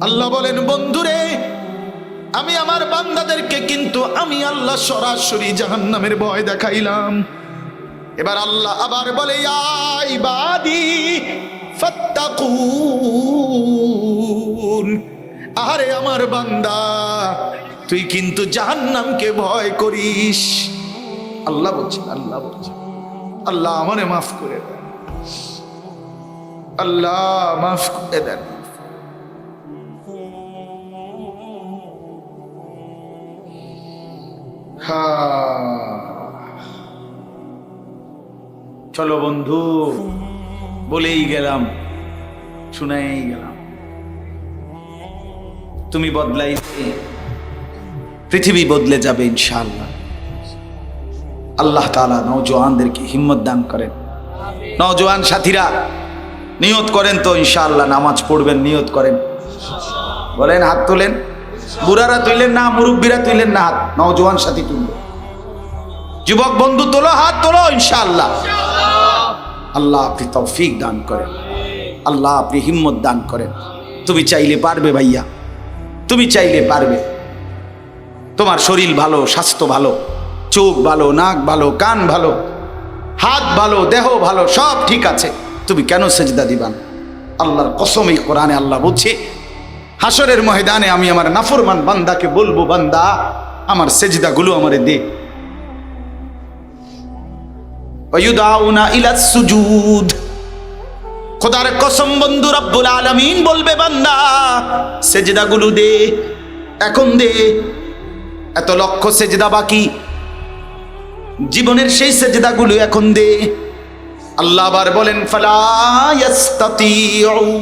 আল্লাহ বলেন, বন্ধুরে আমি আমার বান্দাদেরকে কিন্তু আমি আল্লাহ সরাসরি জাহান্নামের ভয় দেখাইলাম। এবার আল্লাহ আবার বলে, ইয়া ইবাদি ফাত্তাকুন, আরে আমার বান্দা তুই কিন্তু জাহান্নামকে ভয় করিস। আল্লাহ বলছে, আল্লাহ বলছে, আল্লাহ আমারে মাফ করে দেন, আল্লাহ মাফ করে দেন। চলো বন্ধু, বলেই গেলাম, শুনাই গেলাম, তুমি বদলাইলে পৃথিবী বদলে যাবে ইনশাআল্লাহ। আল্লাহ তাআলা নওজোয়ানদেরকে হিম্মত দান করেন। নওজোয়ান সাথীরা নিয়ত করেন তো ইনশাআল্লাহ নামাজ পড়বেন, নিয়ত করেন, বলেন, হাত তোলেন। বুড়ারা তুইলেন না, মুরব্বীরা তুইলেন না হাত, নওজোয়ান সাথী তুলবে। যুবক বন্ধু তোলো, হাত তোলো ইনশাআল্লাহ। আল্লাহ আপনি তৌফিক দান করেন, আল্লাহ আপনি হিম্মত দান করেন। তুমি চাইলে পারবে ভাইয়া, তুমি চাইলে পারবে। তোমার শরীর ভালো, স্বাস্থ্য ভালো, চোখ ভালো, নাক ভালো, কান ভালো, হাত ভালো, দেহ ভালো, সব ঠিক আছে, তুমি কেন সেজদা দিবা না? আল্লাহর কসম, এই কোরআনে আল্লাহ বলছে, হাসরের ময়দানে আমি আমার নাফরমান বান্দাকে বলবো, বান্দা আমার সেজদাগুলো আমারে দে। ওয়ায়ুদাউনা ইলাস সুজুদ, খোদার কসম বন্ধু রব্বুল আলামিন বলবে, বান্দা সেজদাগুলো দে, এখন দে। এত লক্ষ সেজদা বাকি, জীবনের সেই সেজদাগুলো এখন দে। আল্লাহ আবার বলেন, ফালা ইয়াস্তাতিউন,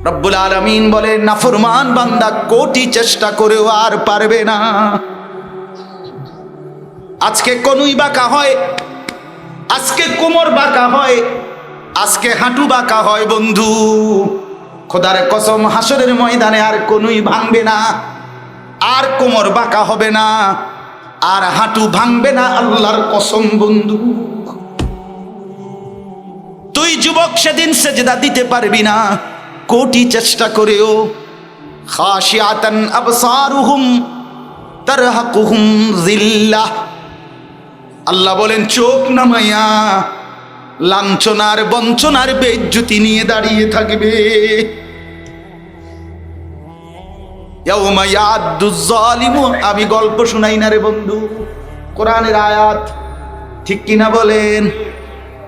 রব্বুল আলামিন বলেন নাফরমান বান্দা কোটি চেষ্টা করেও আর পারবে না। আজকে কনুই বাঁকা হয়, আজকে কোমর বাঁকা হয়, আজকে হাঁটু বাঁকা হয় বন্ধু, খোদার কসম হাসরের ময়দানে আর কনুই ভাঙবে না, আর কোমর বাঁকা হবে না, আর হাঁটু ভাঙবে না, আল্লাহর কসম বন্ধু। তুই যুবক সেদিন সেজদা দিতে পারবি না কোটি চেষ্টা করেও। খাশিয়াতান আবসারুহুম তারহাকুহুম যিল্লাহ, আল্লাহ বলেন চোখ নামাইয়া লাঞ্ছনার বঞ্চনার বেইজ্জতি নিয়ে দাঁড়িয়ে থাকবে। ইয়াউমা ইয়াদ্দুজ জালিমু, আমি গল্প শুনাই না রে বন্ধু, কোরআনের আয়াত, ঠিক কিনা বলেন?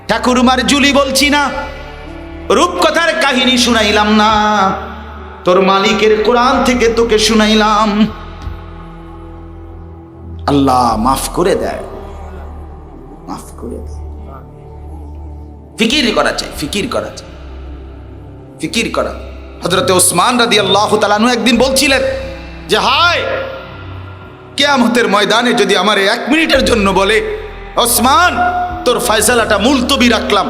ঠাকুরমার জুলি বলছি না, রূপকথার কাহিনী শুনাইলাম না, তোর মালিকের কোরআন থেকে তোকে শুনাইলাম। আল্লাহ মাফ করে দেয়, মাফ করে দেয়। ফিকির করা চাই, ফিকির করা চাই, ফিকির করা। হযরতে ওসমান রাদিয়াল্লাহু তাআলা আনহু একদিন বলছিলেন যে, হায় কিয়ামতের ময়দানে যদি আমার 1 মিনিটের জন্য বলে, ওসমান তোর ফয়সালাটা মুলতবি রাখলাম,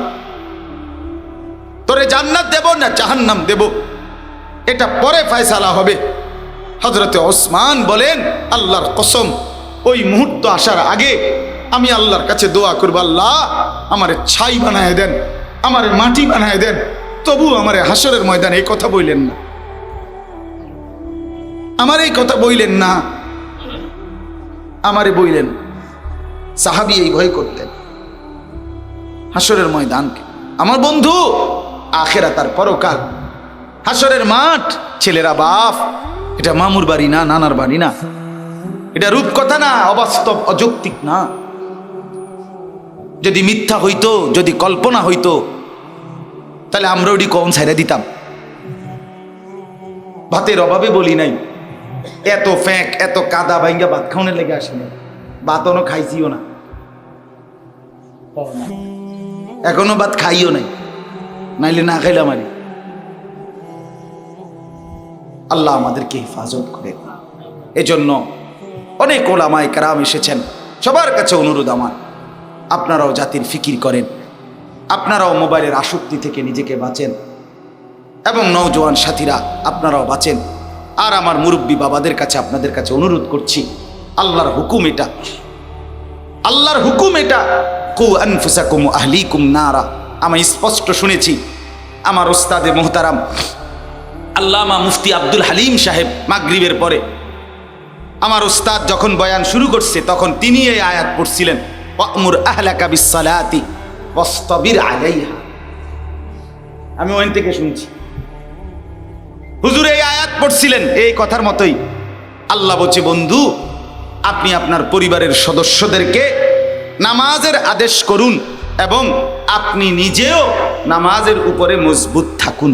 তোরে জান্নাত দেব না জাহান্নাম দেব, এটা পরে ফয়সালা হবে। হযরতে ওসমান বলেন, আল্লাহর কসম ওই মুহূর্ত আসার আগে আমি আল্লাহর কাছে দোয়া করব, আল্লাহ আমারে ছাই বানায় দেন, আমারে মাটি বানায় দেন, তবু আমারে হাসরের ময়দানে এই কথা বললেন না, আমার এই কথা বললেন না, আমারে বললেন। সাহাবী এই ভয় করতেন হাসরের ময়দানকে। আমার বন্ধু, আখিরাত আর পরকাল, হাসরের মাঠ, ছেলেরা বাপ, এটা মামুর বাড়ি না, নানার বাড়ি না, এটা রূপকথা না, অবাস্তব অযৌক্তিক না। যদি মিথ্যা হইতো, যদি কল্পনা হইতো, তাহলে আমরা ওটি কম ছাইড়া দিতাম। ভাতের অভাবে বলি নাই, এত ফ্যাঁক এত কাদা ভাঙ্গা ভাত খাওয়ানোর লেগে আসে না, ভাত অন্য খাইছিও না, এখনো ভাত খাইও নাই, নাইলে না খাইলাম। আরে আল্লাহ আমাদেরকে হেফাজত করে। এজন্য অনেক ওলামায়ে কেরাম এসেছেন, সবার কাছে অনুরোধ আমার, আপনারাও জাতির ফিকির করেন, আপনারাও মোবাইলের আসক্তি থেকে নিজেকে বাঁচেন, এবং নওজোয়ান সাথীরা আপনারাও বাঁচেন। আর আমার মুরব্বী বাবাদের কাছে আপনাদের কাছে অনুরোধ করছি, আল্লাহর হুকুম এটা, আল্লাহর হুকুম এটা, কু আনফুসাকুম আহলিকুম নারা। আমি স্পষ্ট শুনেছি আমার উস্তাদে মোহতারাম আল্লামা মুফতি আব্দুল হালিম সাহেব মাগরিবের পরে আমার উস্তাদ যখন বয়ান শুরু করছে তখন তিনি এই আয়াত পড়ছিলেন, ওয়া'মুর আহলাকা বিস-সালাতি ওয়াসতাবির আলাইহা। আমি ওখান থেকে শুনছি হুজুর এই আয়াত পড়ছিলেন, এই কথার মতোই আল্লাহ বলছে, বন্ধু আপনি আপনার পরিবারের সদস্যদেরকে নামাজের আদেশ করুন এবং আপনি নিজেও নামাজের উপরে মজবুত থাকুন।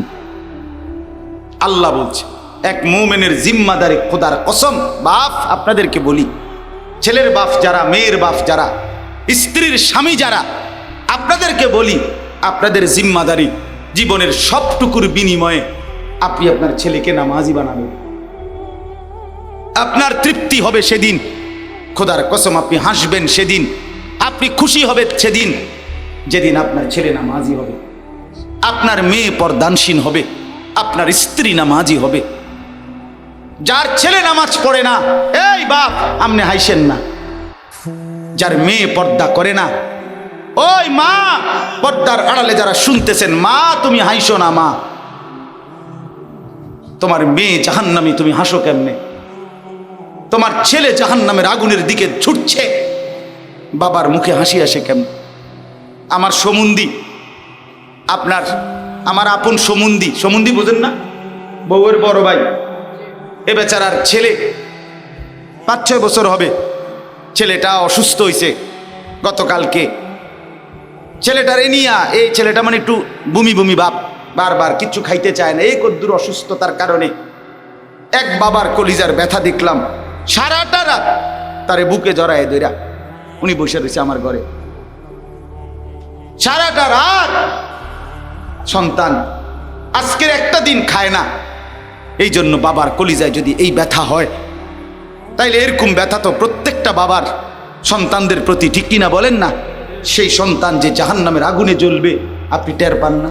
আল্লাহ বলছে এক মুমিনের জিম্মাদারি, খোদার কসম, বাপ আপনাদেরকে বলি, ছেলের বাপ যারা, মেয়ের বাপ যারা, স্ত্রীর স্বামী যারা, আপনাদেরকে বলি আপনাদের জিম্মাদারি জীবনের সবটুকুর বিনিময়ে আপনি আপনার ছেলেকে নামাজি বানাবেন। আপনার তৃপ্তি হবে সেদিন, খোদার কসম আপনি হাসবেন সেদিন, আপনি খুশি হবেন সেদিন যেদিন আপনার ছেলে নামাজি হবে, আপনার মেয়ে পর্দানসীন হবে, আপনার স্ত্রী নামাজি হবে। যার ছেলে নামাজ পড়ে না, এই বাপ আপনি হাসেন না। যার মেয়ে পর্দা করে না, ওই মা পর্দার আড়ালে যারা শুনতেছেন, মা তুমি হাসো না। মা তোমার মেয়ে জাহান্নামী, তুমি হাসো কেমনে? তোমার ছেলে জাহান্নামের আগুনের দিকে ছুটছে, বাবার মুখে হাসি আসে কেমন? আমার সমুন্দি, আপনার আমার আপন সমুন্দি, সমুন্দি বুঝেন না, বউয়ের বড় ভাই, এ বেচারার ছেলে 5-6 বছর হবে, ছেলেটা অসুস্থ হয়েছে গতকালকে। ছেলেটার এনিয়া, এই ছেলেটা মানে একটু বমি বমি ভাব, বারবার কিচ্ছু খাইতে চায় না, এই কদ্দুর অসুস্থতার কারণে। এক বাবার কলিজার ব্যথা দেখলাম, সারাটা রাত তারে বুকে জড়ায় দইরা উনি বসে রয়েছে আমার ঘরে, সারাটা রাত। সন্তান আজকের একটা দিন খায় না, এই জন্য বাবার কলিজায় যদি এই ব্যথা হয়, তাইলে এরকম ব্যথা তো প্রত্যেকটা বাবার সন্তানদের প্রতি, ঠিক কিনা বলেন না? সেই সন্তান যে জাহান্নামের আগুনে জ্বলবে আপনি টের পান না।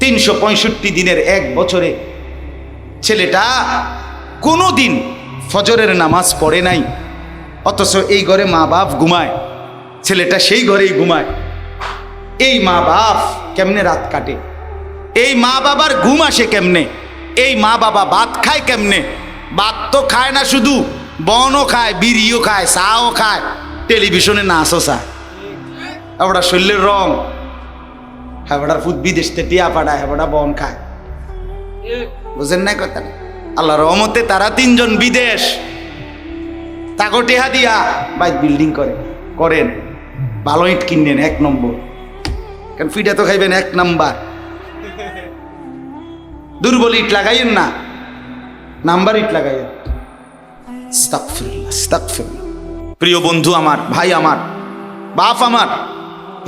365 দিনের এক বছরে ছেলেটা কোনো দিন ফজরের নামাজ পড়ে নাই, অথচ এই ঘরে মা বাপ ঘুমায়, ছেলেটা সেই ঘরেই ঘুমায়। এই মা বাপ কেমনে রাত কাটে? এই মা বাবার ঘুম আসে কেমনে? এই মা বাবা ভাত খায় কেমনে? ভাত তো খায় না শুধু, বনও খায়, বিড়িও খায়, চাও খায়, টেলিভিশনে নাচও চায়। এবার শরীরের রং, হ্যাঁ ফুট বিদেশ থেকে টিয়া পাঠায়, হ্যাঁ বন খায়, বুঝেন না কথা? আল্লাহ রহমতে তারা 3 জন বিদেশ, তাকে টেহা দিয়া বাইক বিল্ডিং করেন, ভালো ইট কিনেন 1 নম্বর, কারণ ফিটা তো খাইবেন 1 নাম্বার। দুর্বল ইট লাগাইয়েন না, নাম্বার ইট লাগাইয়েন। আস্তাগফিরুল্লাহ, আস্তাগফিরুল্লাহ। প্রিয় বন্ধু আমার, ভাই আমার, বাপ আমার,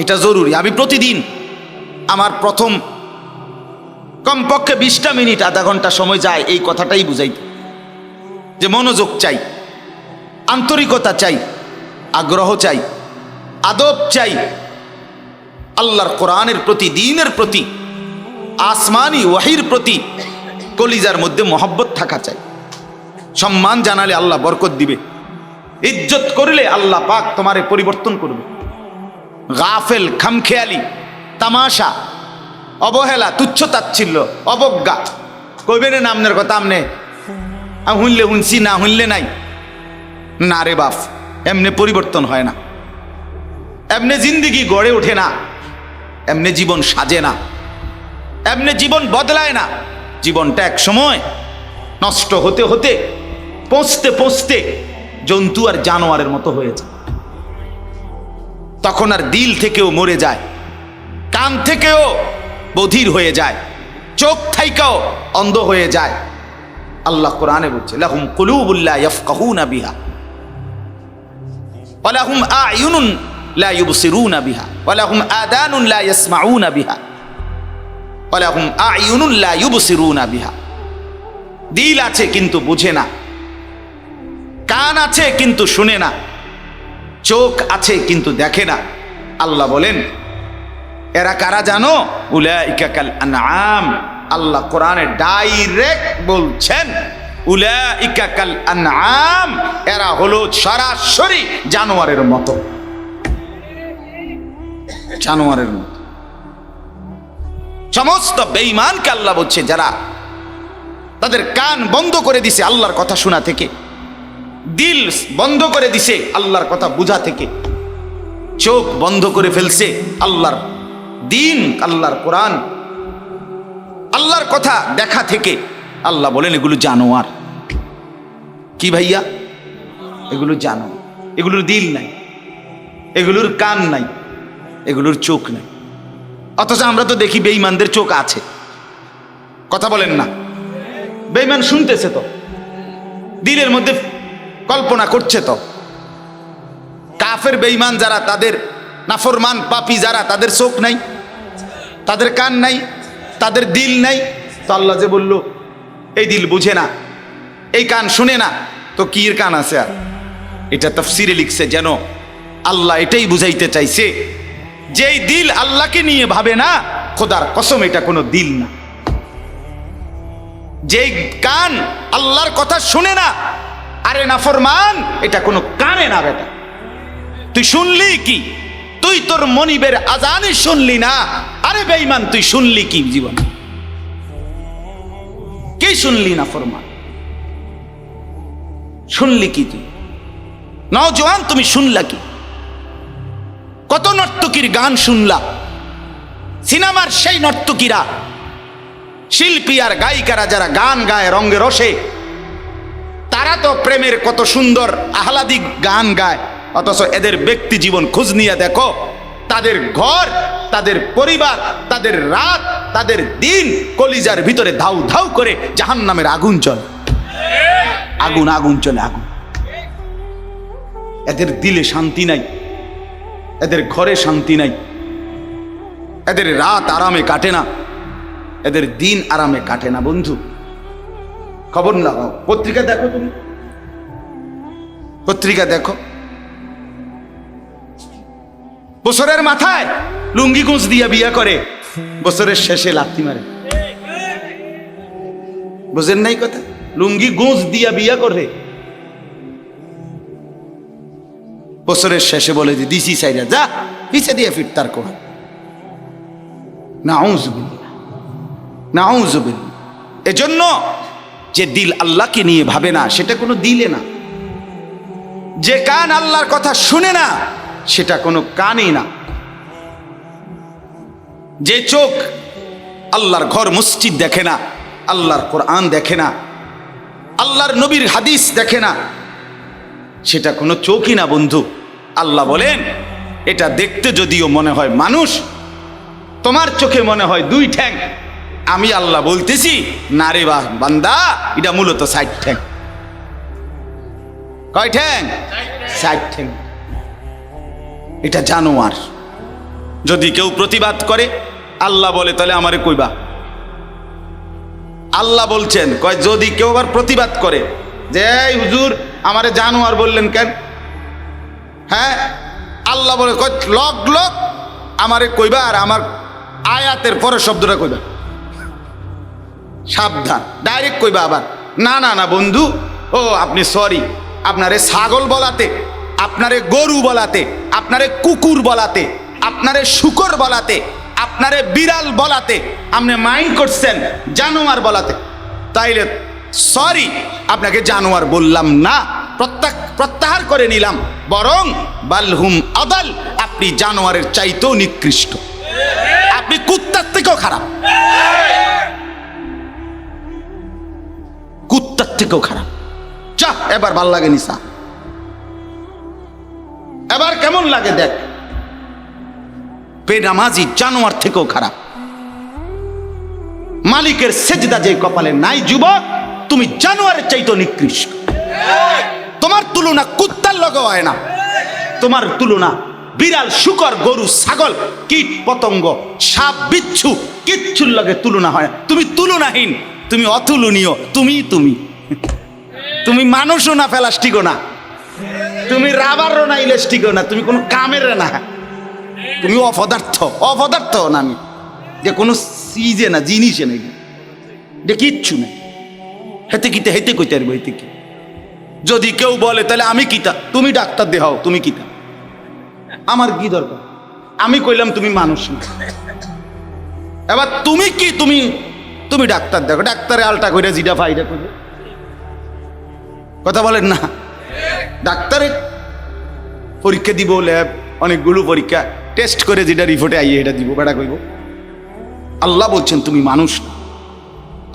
এটা জরুরি। আমি প্রতিদিন আমার প্রথম কমপক্ষে 20টা মিনিট, আধা ঘন্টা সময় যায় এই কথাটাই বুঝাইতে, যে মনোযোগ চাই, আন্তরিকতা চাই, আগ্রহ চাই, আদব চাই, আল্লাহর কোরআনের প্রতি, দ্বীনের প্রতি, আসমানি ওয়াহির প্রতি কলিজার মধ্যে মহব্বত থাকা চাই। সম্মান জানালে আল্লাহ বরকত দিবে, ইজ্জত করলে আল্লাহ পাক তোমারে পরিবর্তন করবে। গাফেল, খামখেয়ালি, তামাশা, অবহেলা, তুচ্ছ তাচ্ছিল্য, অবজ্ঞা কইবেন না আমনের কথা, আমনে হুনলে হুনছি, না হুনলে নাই। না রে বাপ, এমনি পরিবর্তন হয় না, এমনি জিন্দিগি গড়ে ওঠে না, এমনি জীবন সাজে না, এমনি জীবন বদলায় না। জীবনটা এক সময় নষ্ট হতে হতে, পৌঁছতে পৌঁছতে জন্তু আর জানোয়ারের মতো হয়েছে। তখন আর দিল থেকেও মরে যায়, কান থেকেও বধির হয়ে যায়, চোখ থাইকাও অন্ধ হয়ে যায়। আল্লাহ কোরআনে বলছে, লাহুম কুলুবুল লা ইয়াফকাহুনা বিহা ওয়া লাহুম আ'য়ুনুন লা ইউবসিরুনা বিহা ওয়া লাহুম আযানুন লা ইয়াসমাউনা বিহা ওয়া লাহুম আ'য়ুনুন লা ইউবসিরুনা বিহা। দিল আছে কিন্তু বুঝে না, কান আছে কিন্তু শুনে না, চোখ আছে কিন্তু দেখে না। আল্লাহ বলেন এরা কারা জানো? উলাইকা কাল আনআম। আল্লাহ কোরআনে ডাইরেক্ট বলছেন উলাইকা কাল আনআম, এরা হলো সরাসরি জানোয়ারের মতো। জানোয়ারের মতো। সমস্ত বেঈমানকে আল্লাহ বলছে যারা তাদের কান বন্ধ করে দিছে আল্লাহর কথা শোনা থেকে, দিল বন্ধ করে দিছে আল্লাহর কথা বুঝা থেকে, চোখ বন্ধ করে ফেলছে আল্লাহর দিন, আল্লাহর কোরআন, আল্লাহর কথা দেখা থেকে, আল্লাহ বলেন এগুলো জানোয়ার। কি ভাইয়া? এগুলো জানোয়ার। এগুলোর দিল নাই, এগুলোর কান নাই, এগুলোর চোখ নাই। অথচ আমরা তো দেখি বেঈমানদের চোখ আছে। কথা বলেন না? বেঈমান শুনতেছে তো, দিলের মধ্যে কল্পনা করছে তো। কাফের বেঈমান যারা, তাদের নাফরমান পাপী যারা, তাদের চোখ নাই, তাদের কান নাই, তাদের দিল নাই। তো আল্লাহ যে বলল এই দিল বুঝে না, এই কান শুনে না, তো কি এর কান আছে আর? এটা তাফসিরে লিখছে যেন আল্লাহ এটাই বুঝাইতে চাইছে, যেই দিল আল্লাহকে নিয়ে ভাবে না, খোদার কসম এটা কোনো দিল না। যেই কান আল্লাহর কথা শুনে না, আরে নাফরমান, এটা কোনো কানে না বেটা। তুই শুনলি কি? তুই তোর মনিবের আজানে শুনলি না। আরে বেঈমান, তুই শুনলি কি জীবন? কি শুনলি নাফরমান? শুনলি কি তুই? নওজোয়ান, তুমি শুনলা কি? কত নর্তকীর গান শুনলা। সিনেমার সেই নর্তকীরা, শিল্পী আর গায়িকারা যারা গান গায় রঙ্গে রসে, তারা তো প্রেমের কত সুন্দর আহ্লাদিক গান গায়। অথচ এদের ব্যক্তি জীবন খোঁজ নিয়ে দেখো, তাদের ঘর, তাদের পরিবার, তাদের রাত, তাদের দিন, কলিজার ভিতরে ধাউ ধাউ করে জাহান্নামের আগুন চলে। আগুন, আগুন চলে, আগুন। এদের দিলে শান্তি নাই, এদের ঘরে শান্তি নাই, এদের রাত আরামে কাটে না, এদের দিন আরামে কাটে না। বন্ধু, খবর লাগাও, পত্রিকা দেখো, তুমি পত্রিকা দেখো। বছরের মাথায় লুঙ্গি গুঁজ দিয়ে বিয়ে করে, বছরের শেষে লাথি মারে। বুঝেন নাই কথা? লুঙ্গি গুঁজ দিয়া বিয়ে করে, বছরের শেষে বলে যে দিছি সাইরা যা, পিছে দিয়ে ফিরতার কোন। নাউযুবিল্লাহ, নাউযুবিল্লাহ। এজন্য যে দিল আল্লাহকে নিয়ে ভাবে না, সেটা কোনো দিলে না। যে কান আল্লাহর কথা শুনে না, সেটা কোনো কানই না। যে চোখ আল্লাহর ঘর মসজিদ দেখে না, আল্লাহর কোরআন দেখে না, আল্লাহর নবীর হাদিস দেখে না, সেটা কোনো চোখই না বন্ধু। আল্লাহ বলেন এটা দেখতে যদিও মনে হয় মানুষ, তোমার চোখে মনে হয় দুই ঠ্যাং, আমি আল্লাহ বলতেছি না রে বান্দা, এটা মূলত ৬০ ঠ্যাং। কয় ঠ্যাং? ৬০ ঠ্যাং। এটা জানোয়ার। যদি কেউ প্রতিবাদ করে, আল্লাহ বলে তাহলে আমারে কইবা। আল্লাহ বলছেন, কয় যদি কেউ আবার প্রতিবাদ করে যে এই হুজুর আমারে জানোয়ার বললেন কেন? হ্যাঁ, আল্লাহ বলে কয় লক লক আমারে কইবা, আর আমার আয়াতের পরের শব্দটা কইবা। সাবধান, ডাইরেক্ট কইবা আবার না না না বন্ধু, ও আপনি সরি, আপনারে ছাগল বলাতে, আপনারে গরু বলাতে, আপনারে কুকুর বলাতে, আপনারে শুকর বলাতে, আপনারে বিড়াল বলাতে আপনি মাইন্ড করছেন জানোয়ার বলাতে, তাইলে সরি, আপনাকে জানোয়ার বললাম না, প্রত্যাহার করে নিলাম। বরং বালহুম আদাল, আপনি জানোয়ারের চাইতেও নিকৃষ্ট, আপনি কুত্তার থেকেও খারাপ, কুত্তার থেকেও খারাপ। যা, এবার ভাল লাগে নিসা, এবার কেমন লাগে দেখ। বেনামাজি জানোয়ার থেকেও খারাপ। মালিকের সেজদা যে কপালে নাই যুবক, তুমি জানোয়ারের চাইতেও নিকৃষ্ট। তোমার তুলনা কুত্তার লগে হয় না, তোমার তুলনা বিড়াল, শুকর, গরু, ছাগল, কীট পতঙ্গ, সাপ, বিচ্ছু, কিচ্ছুর লগে তুলনা হয় না। তুমি তুলনাহীন, তুমি অতুলনীয়, তুমি তুমি তুমি মানুষও না, প্লাস্টিকও না, তুমি রাবারও না, ইলাস্টিকও না, তুমি কোনো কামের না, তুমি অপদার্থ। অপদার্থ না আমি, যে কোনো সিজে না, জিনিসে নাকি, যে কিচ্ছু নেই। হেতে কিতে হেতে কইতে পারবো, হেতে কি? যদি কেউ বলে তাহলে আমি কিতা, তুমি ডাক্তার দেখাও, তুমি কিতা, আমার কি দরকার? আমি কইলাম তুমি মানুষ না। এবার তুমি কি, তুমি তুমি ডাক্তার দেখো, ডাক্তারে আলটা করে জিডা ফাইডা করে কথা বলেন না। ডাক্তারে পরীক্ষা দিব, ল্যাব অনেকগুলো পরীক্ষা টেস্ট করে যেটা রিপোর্টে আইয়ে এটা দিব, বেটা কইব। আল্লাহ বলছেন তুমি মানুষ না।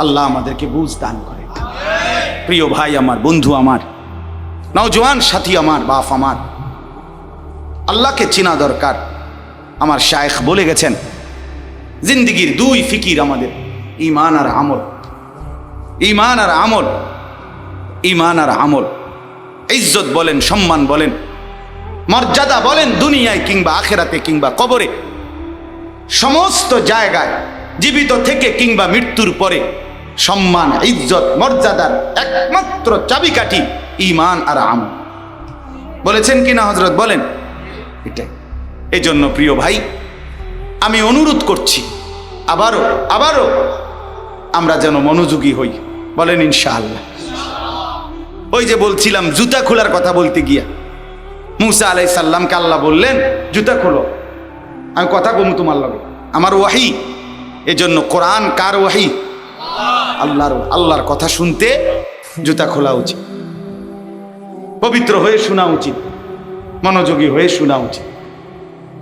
আল্লাহ আমাদেরকে বুঝ দান করে। প্রিয় ভাই আমার, বন্ধু আমার, নওজোয়ান সাথী আমার, বাপ আমার, আল্লাহকে চেনা দরকার। আমার শায়েখ বলে গেছেন জিন্দিগির দুই ফিকির আমাদের, ঈমান আর আমল। ঈমান আর আমল, ঈমান আর আমল। ইজ্জত বলেন, সম্মান বলেন, মর্যাদা বলেন, দুনিয়ায় কিংবা আখেরাতে কিংবা কবরে, সমস্ত জায়গায় জীবিত থেকে কিংবা মৃত্যুর পরে সম্মান, ইজ্জত, মর্যাদার একমাত্র চাবিকাঠি ঈমান আর আমল। বলেছেন কিনা হযরত? বলেন। এটাই। এই জন্য প্রিয় ভাই, আমি অনুরোধ করছি আবারও আবারও আমরা যেন মনোযোগী হই। বলেন ইনশাআল্লাহ। ওই যে বলছিলাম জুতা খোলার কথা বলতে গিয়া, মুসা আলাইহিস সালামকে আল্লাহ বললেন জুতা খোলো। আমি কথা কম তোমার লগে, আমার ওয়াহি। এজন্য কোরআন কার ওয়াহি? আল্লাহর। আল্লাহর কথা শুনতে জুতা খোলা উচিত, পবিত্র হয়ে শোনা উচিত, মনোযোগী হয়ে শোনা উচিত।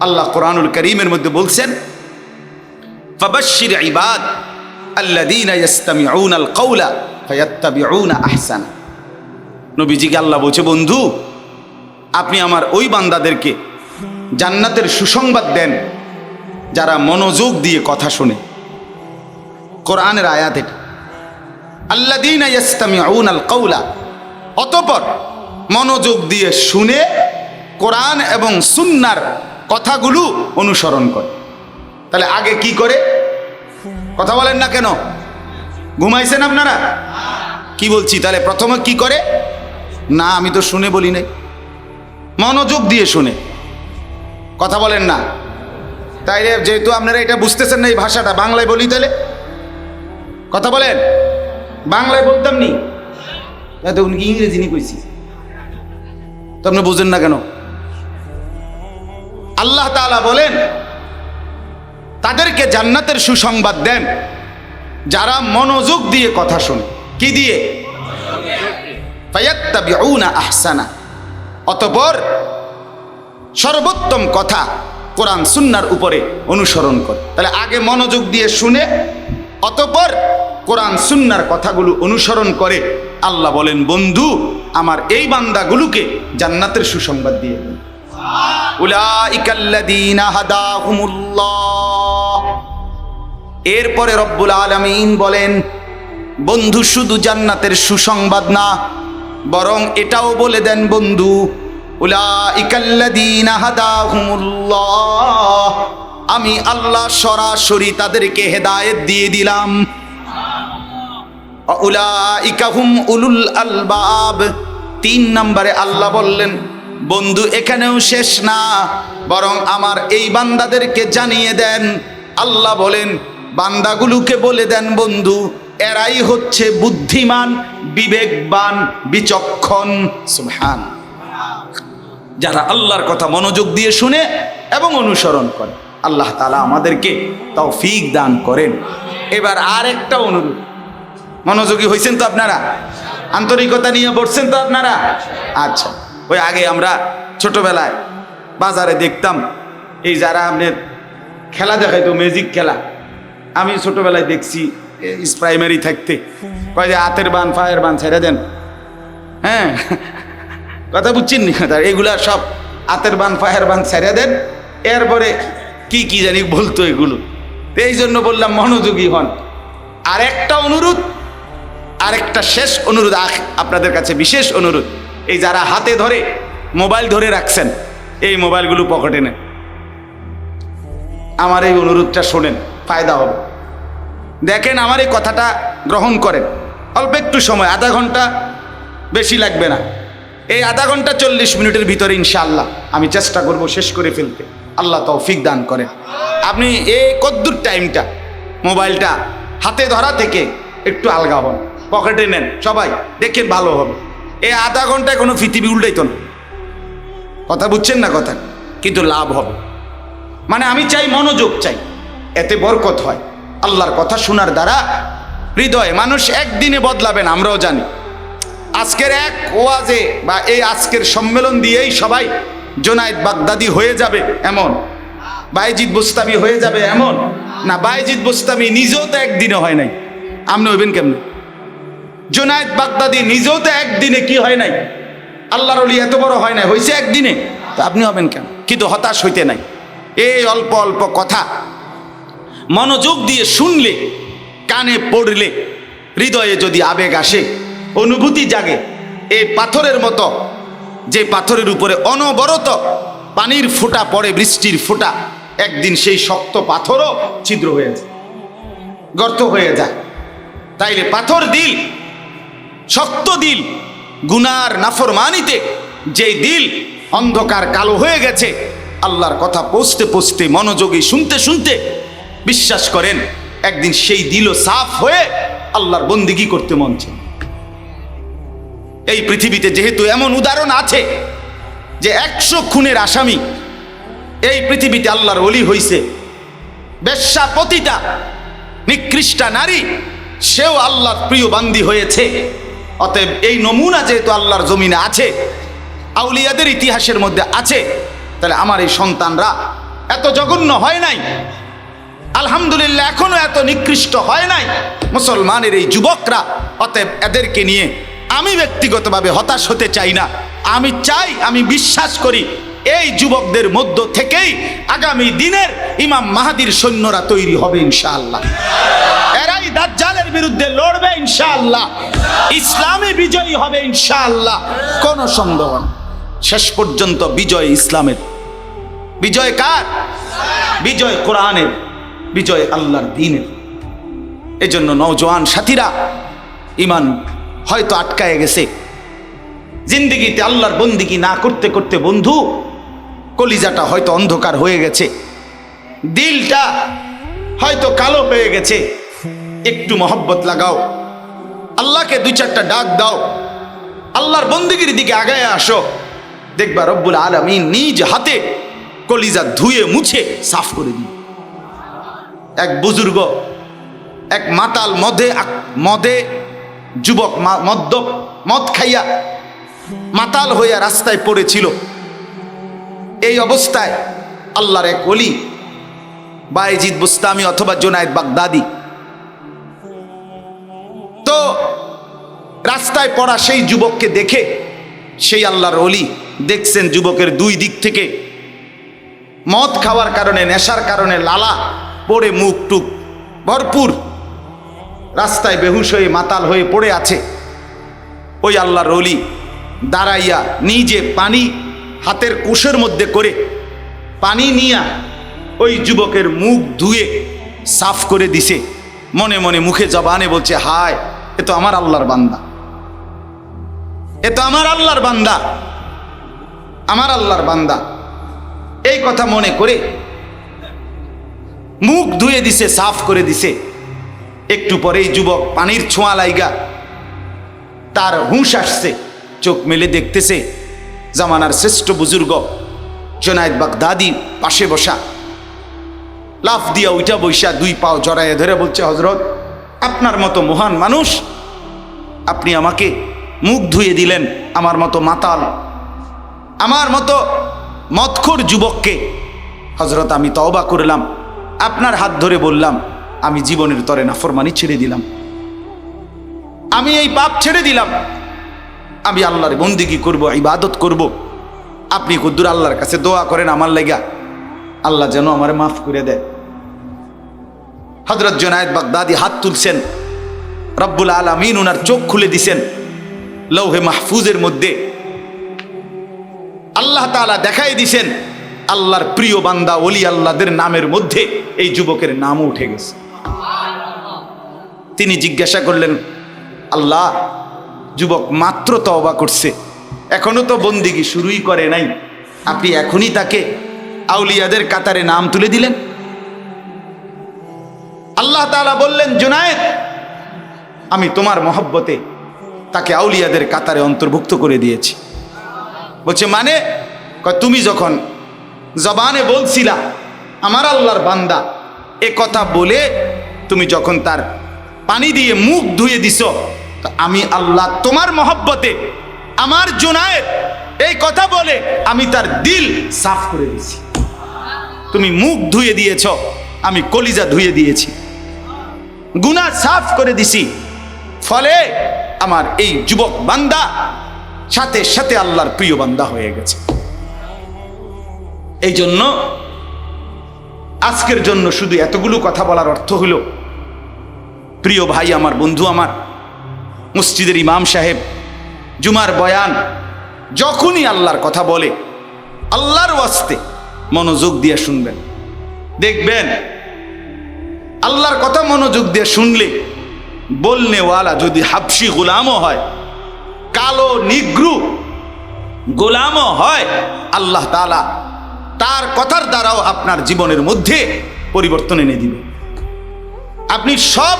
আল্লাহ কোরআনুল কারীমের মধ্যে বলছেন ফাবাশশির ইবাদ আল্লাযীনা ইসতামিউনাল কাওলা ফায়াত্তাবিউনা আহসানা। নবীজিকে আল্লাহ বলছে, বন্ধু আপনি আমার ওই বান্দাদেরকে জান্নাতের সুসংবাদ দেন যারা মনোযোগ দিয়ে কথা শোনে। কোরআনের আয়াত এটা, আল্লাযীনা ইসতামিউনাল কাওলা, অতঃপর মনোযোগ দিয়ে শুনে কোরআন এবং সুন্নাহর কথাগুলো অনুসরণ করে। তাহলে আগে কি করে? কথা বলেন না কেন? ঘুমাইছেন আপনারা? কি বলছি? তাহলে প্রথমে কি করে? না আমি তো শুনে বলি নাই, মনোযোগ দিয়ে শুনে। কথা বলেন না। তাইলে যেহেতু আপনারা এটা বুঝতেছেন না এই ভাষাটা, বাংলায় বলি তাহলে। কথা বলেন। বাংলায় বলতাম নি, এত ইংরেজি নি কইছি, তো আপনি বুঝেন না কেন? আল্লাহ তাআলা বলেন তাদেরকে জান্নাতের সুসংবাদ দেন যারা মনোযোগ দিয়ে কথা শোনে। কি দিয়ে? ফায়াত্তাবিউনা আহসানা, অতঃপর সর্বোত্তম কথা কোরআন সুন্নাহর উপরে অনুসরণ করে। তাহলে আগে মনোযোগ দিয়ে শুনে অতঃপর কোরআন সুন্নাহর কথাগুলো অনুসরণ করে। আল্লাহ বলেন বন্ধু আমার এই বান্দাগুলোকে জান্নাতের সুসংবাদ দিয়ে দেন। উলাইকাল্লাযীনা হাদাহুমুল্লাহ। এরপরে রব্বুল আলামিন বলেন বন্ধু শুধু জান্নাতের সুসংবাদ না, বরং এটাও বলে দেন বন্ধু উলাইকাল্লাযীনা হাদাহুমুল্লাহ, আমি আল্লাহ সরাসরি তাদেরকে হেদায়েত দিয়ে দিলাম। উলাইকা হুম উলুল আলবাব। 3 নম্বরে আল্লাহ বললেন বন্ধু এখানেও শেষ না, বরং আমার এই বান্দাদেরকে জানিয়ে দেন। আল্লাহ বলেন বান্দাগুলোকে বলে দেন বন্ধু এরাই হচ্ছে বুদ্ধিমান, বিবেকবান, বিচক্ষণ। সুবহান। যারা আল্লাহর কথা মনোযোগ দিয়ে শুনে এবং অনুসরণ করে। আল্লাহ তাআলা আমাদেরকে তৌফিক দান করেন। এবার আরেকটা অনুরোধ, মনোযোগী হয়েছেন তো আপনারা? আন্তরিকতা নিয়ে বসছেন তো আপনারা? আচ্ছা, ওই আগে আমরা ছোটবেলায় বাজারে দেখতাম এই যারা আপনার খেলা দেখাইতো, ম্যাজিক খেলা। আমি ছোটবেলায় দেখছি প্রাইমারি থাকতে, কয় যে হাতের বান পায়ের বান ছেড়ে দেন। হ্যাঁ কথা বুঝছেন নি? এগুলা সব হাতের বান পায়ের বান ছেড়ে দেন। এরপরে কি কি জানি বলতো এগুলো। তো এই জন্য বললাম মনোযোগী হন। আরেকটা অনুরোধ, আরেকটা শেষ অনুরোধ আপনাদের কাছে, বিশেষ অনুরোধ। এই যারা হাতে ধরে মোবাইল ধরে রাখছেন, এই মোবাইলগুলো পকেটে নেন। আমার এই অনুরোধটা শোনেন, ফায়দা হবে। দেখেন আমার এই কথাটা গ্রহণ করেন। অল্প একটু সময়, আধা ঘন্টা, বেশি লাগবে না। এই আধা ঘন্টা 40 মিনিটের ভিতরে ইনশাআল্লাহ আমি চেষ্টা করব শেষ করে ফেলতে। আল্লাহ তৌফিক দান করেন। আপনি এই কদ্দুর টাইমটা মোবাইলটা হাতে ধরা থেকে একটু আলগা হন, পকেটে নেন, সবাই দেখেন ভালো হবে। এই আধা ঘন্টায় কোনো পৃথিবী উল্টাইতো না। কথা বুঝছেন না কথা? কিন্তু লাভ হবে। মানে আমি চাই মনোযোগ চাই, এতে বরকত হয়। আল্লাহর কথা শোনার দ্বারা হৃদয়ে মানুষ একদিনে বদলাবেন, আমরাও জানি। আজকের এক ওয়াজে বা এই আজকের সম্মেলন দিয়েই সবাই জুনায়েদ বাগদাদি হয়ে যাবে এমন, বায়েজিদ বোস্তামি হয়ে যাবে এমন না। বায়েজিদ বোস্তামি নিজেও তো একদিনে হয় নাই, আপনি হইবেন কেমনে? জুনায়েদ বাগদাদি নিজেও তো একদিনে কি হয় নাই, আল্লাহর ওলি এত বড় হয় নাই, হয়েছে একদিনে, তো আপনি হবেন কেন? কিন্তু হতাশ হইতে নাই। এই অল্প অল্প কথা মনোযোগ দিয়ে শুনলে, কানে পড়লে, হৃদয়ে যদি আবেগ আসে, অনুভূতি জাগে, এই পাথরের মতো, যে পাথরের উপরে অনবরত পানির ফোঁটা পড়ে, বৃষ্টির ফোঁটা, একদিন সেই শক্ত পাথরও ছিদ্র হয়ে যায়, গর্ত হয়ে যায়। তাইলে পাথর দিল, শক্ত দিল, গুনার নাফরমানিতে যে দিল অন্ধকার কালো হয়ে গেছে, আল্লাহর কথা পৌঁছতে পৌঁছতে, মনোযোগী শুনতে শুনতে, বিশ্বাস করেন একদিন সেই দিলও সাফ হয়ে আল্লাহর বন্দেগী করতে মন চায়। এই পৃথিবীতে যেহেতু এমন উদাহরণ আছে যে 100 খুনের আসামি এই পৃথিবীতে আল্লাহর ওলি হইছে, বেশ্যা পতিতা নিকৃষ্টা নারী সেও আল্লাহর প্রিয় বান্দি হয়েছে। অতএব এই নমুনা যেহেতু আল্লাহর জমিনে আছে, আউলিয়াদের ইতিহাসের মধ্যে আছে, তাহলে আমার এই সন্তানরা এত জঘন্য হয় নাই, আলহামদুলিল্লাহ এখনো এত নিকৃষ্ট হয় নাই মুসলমানের এই যুবকরা। অতএব এদেরকে নিয়ে আমি ব্যক্তিগতভাবে হতাশ হতে চাই না। আমি চাই, আমি বিশ্বাস করি এই যুবকদের মধ্য থেকেই আগামী দিনের ইমাম মাহাদির সৈন্যরা তৈরি হবে ইনশাআল্লাহ। এরাই দাজ্জালের বিরুদ্ধে লড়বে ইনশাআল্লাহ, ইসলামে বিজয়ী হবে ইনশাআল্লাহ, কোনো সন্দেহ না। শেষ পর্যন্ত বিজয় ইসলামের। বিজয় কার? বিজয় কোরআনের, বিজয় আল্লাহর দ্বীনের। এজন্য নওজোয়ান সাথীরা, ইমান হয়তো আটকায় গেছে জিন্দেগিতে, আল্লাহর বন্দেগী না করতে করতে বন্ধু কলিজাটা হয়তো অন্ধকার হয়ে গেছে, দিলটা হয়তো কালো হয়ে গেছে। একটু মহব্বত লাগাও, আল্লাহকে 2-4টা ডাক দাও, আল্লাহর বন্দেগীর দিকে আগায় আসো, দেখবা রব্বুল আলামিন নিজ হাতে কলিজা ধুয়ে মুছে সাফ করে দিন। এক বুজুর্গ, এক মাতাল মদে যুবক, মদ খাইয়া মাতাল হইয়া রাস্তায় পড়েছিল। এই অবস্থায় আল্লাহর এক ওলি বায়েজিদ বুস্তামি অথবা জুনায়েদ বাগদাদি তো রাস্তায় পড়া সেই যুবককে দেখে সেই আল্লাহর ওলি দেখছেন যুবকের 2 দিক থেকে মদ খাওয়ার কারণে, নেশার কারণে লালা পড়ে, মুখ টুক ভরপুর, রাস্তায় বেহুশ হয়ে মাতাল হয়ে পড়ে আছে। ওই আল্লাহর ওলি দাঁড়াইয়া নিজে পানি হাতের কোষের মধ্যে করে পানি নিয়া ওই যুবকের মুখ ধুয়ে সাফ করে দিছে। মনে মনে মুখে জবানে বলছে, হায়, এ তো আমার আল্লাহর বান্দা, এ তো আমার আল্লাহর বান্দা, আমার আল্লাহর বান্দা। এই কথা মনে করে মুখ ধুয়ে দিছে, সাফ করে দিছে। একটু পরেই যুবক পানির ছোঁয়া লাইগা তার হুঁশ আসছে, চোখ মেলে দেখতেছে জামানার শ্রেষ্ঠ বুজুর্গ জুনায়েদ বাগদাদি পাশে বসা। লাফ দিয়া উইটা বৈশা 2 পাও জড়াইয়া ধরে বলছে, হযরত, আপনার মতো মহান মানুষ, আপনি আমাকে মুখ ধুয়ে দিলেন, আমার মতো মাতাল, আমার মতো মদখোর যুবককে। হযরত, আমি তওবা করলাম, আপনার হাত ধরে বললাম, আমি জীবনের তরে নাফরমানি ছেড়ে দিলাম, আমি এই পাপ ছেড়ে দিলাম, আমি আল্লাহর বন্দেগী করব, ইবাদত করব। আপনি কুদ্দুর আল্লাহর কাছে দোয়া করেন আমার লাগা, আল্লাহ যেন আমারে মাফ করে দেয়। হযরত জুনায়েদ বাগদাদি হাত তুলছেন, রব্বুল আলামিন ওনার চোখ খুলে দিছেন। লৌহে মাহফুজের মধ্যে আল্লাহ তাআলা দেখাই দিছেন আল্লাহর প্রিয় বান্দা ওলি আল্লাহদের নামের মধ্যে এই যুবকের নামও উঠে গেছে। তিনি জিজ্ঞাসা করলেন, আল্লাহ, যুবক মাত্র তওবা করছে, এখনো তো বন্দেগী শুরুই করে নাই, আপনি এখনই তাকে আউলিয়াদের কাতারে নাম তুলে দিলেন? আল্লাহ তাআলা বললেন, জুনায়েদ, আমি তোমার মহব্বতে তাকে আউলিয়াদের কাতারে অন্তর্ভুক্ত করে দিয়েছি। বলছে, মানে? তুমি যখন জবানে বলছিলা আমার আল্লাহর বান্দা, এ কথা বলে তুমি যখন তার পানি দিয়ে মুখ ধুয়ে দিছ, তো আমি আল্লাহ তোমার মহব্বতে আমার জুনায়েদ এই কথা বলে আমি তার দিল সাফ করে দিয়েছি। তুমি মুখ ধুয়ে দিয়েছ, আমি কলিজা ধুয়ে দিয়েছি, গুনাহ সাফ করে দিছি। ফলে আমার এই যুবক বান্দা সাথে সাথে আল্লাহর প্রিয় বান্দা হয়ে গেছে। এই জন্য আজকের জন্য শুধু এতগুলো কথা বলার অর্থ হলো, প্রিয় ভাই আমার, বন্ধু আমার, মসজিদের ইমাম সাহেব জুমার বয়ান যখনই আল্লাহর কথা বলে, আল্লাহর ওয়াস্তে মনোযোগ দিয়ে শুনবেন। দেখবেন আল্লাহর কথা মনোযোগ দিয়ে শুনলে বলনেওয়ালা যদি হাবশি গোলামও হয়, কালো নিগ্রু গোলামও হয়, আল্লাহ তাআলা তার কথার দ্বারাও আপনার জীবনের মধ্যে পরিবর্তন এনে দিবে। আপনি সব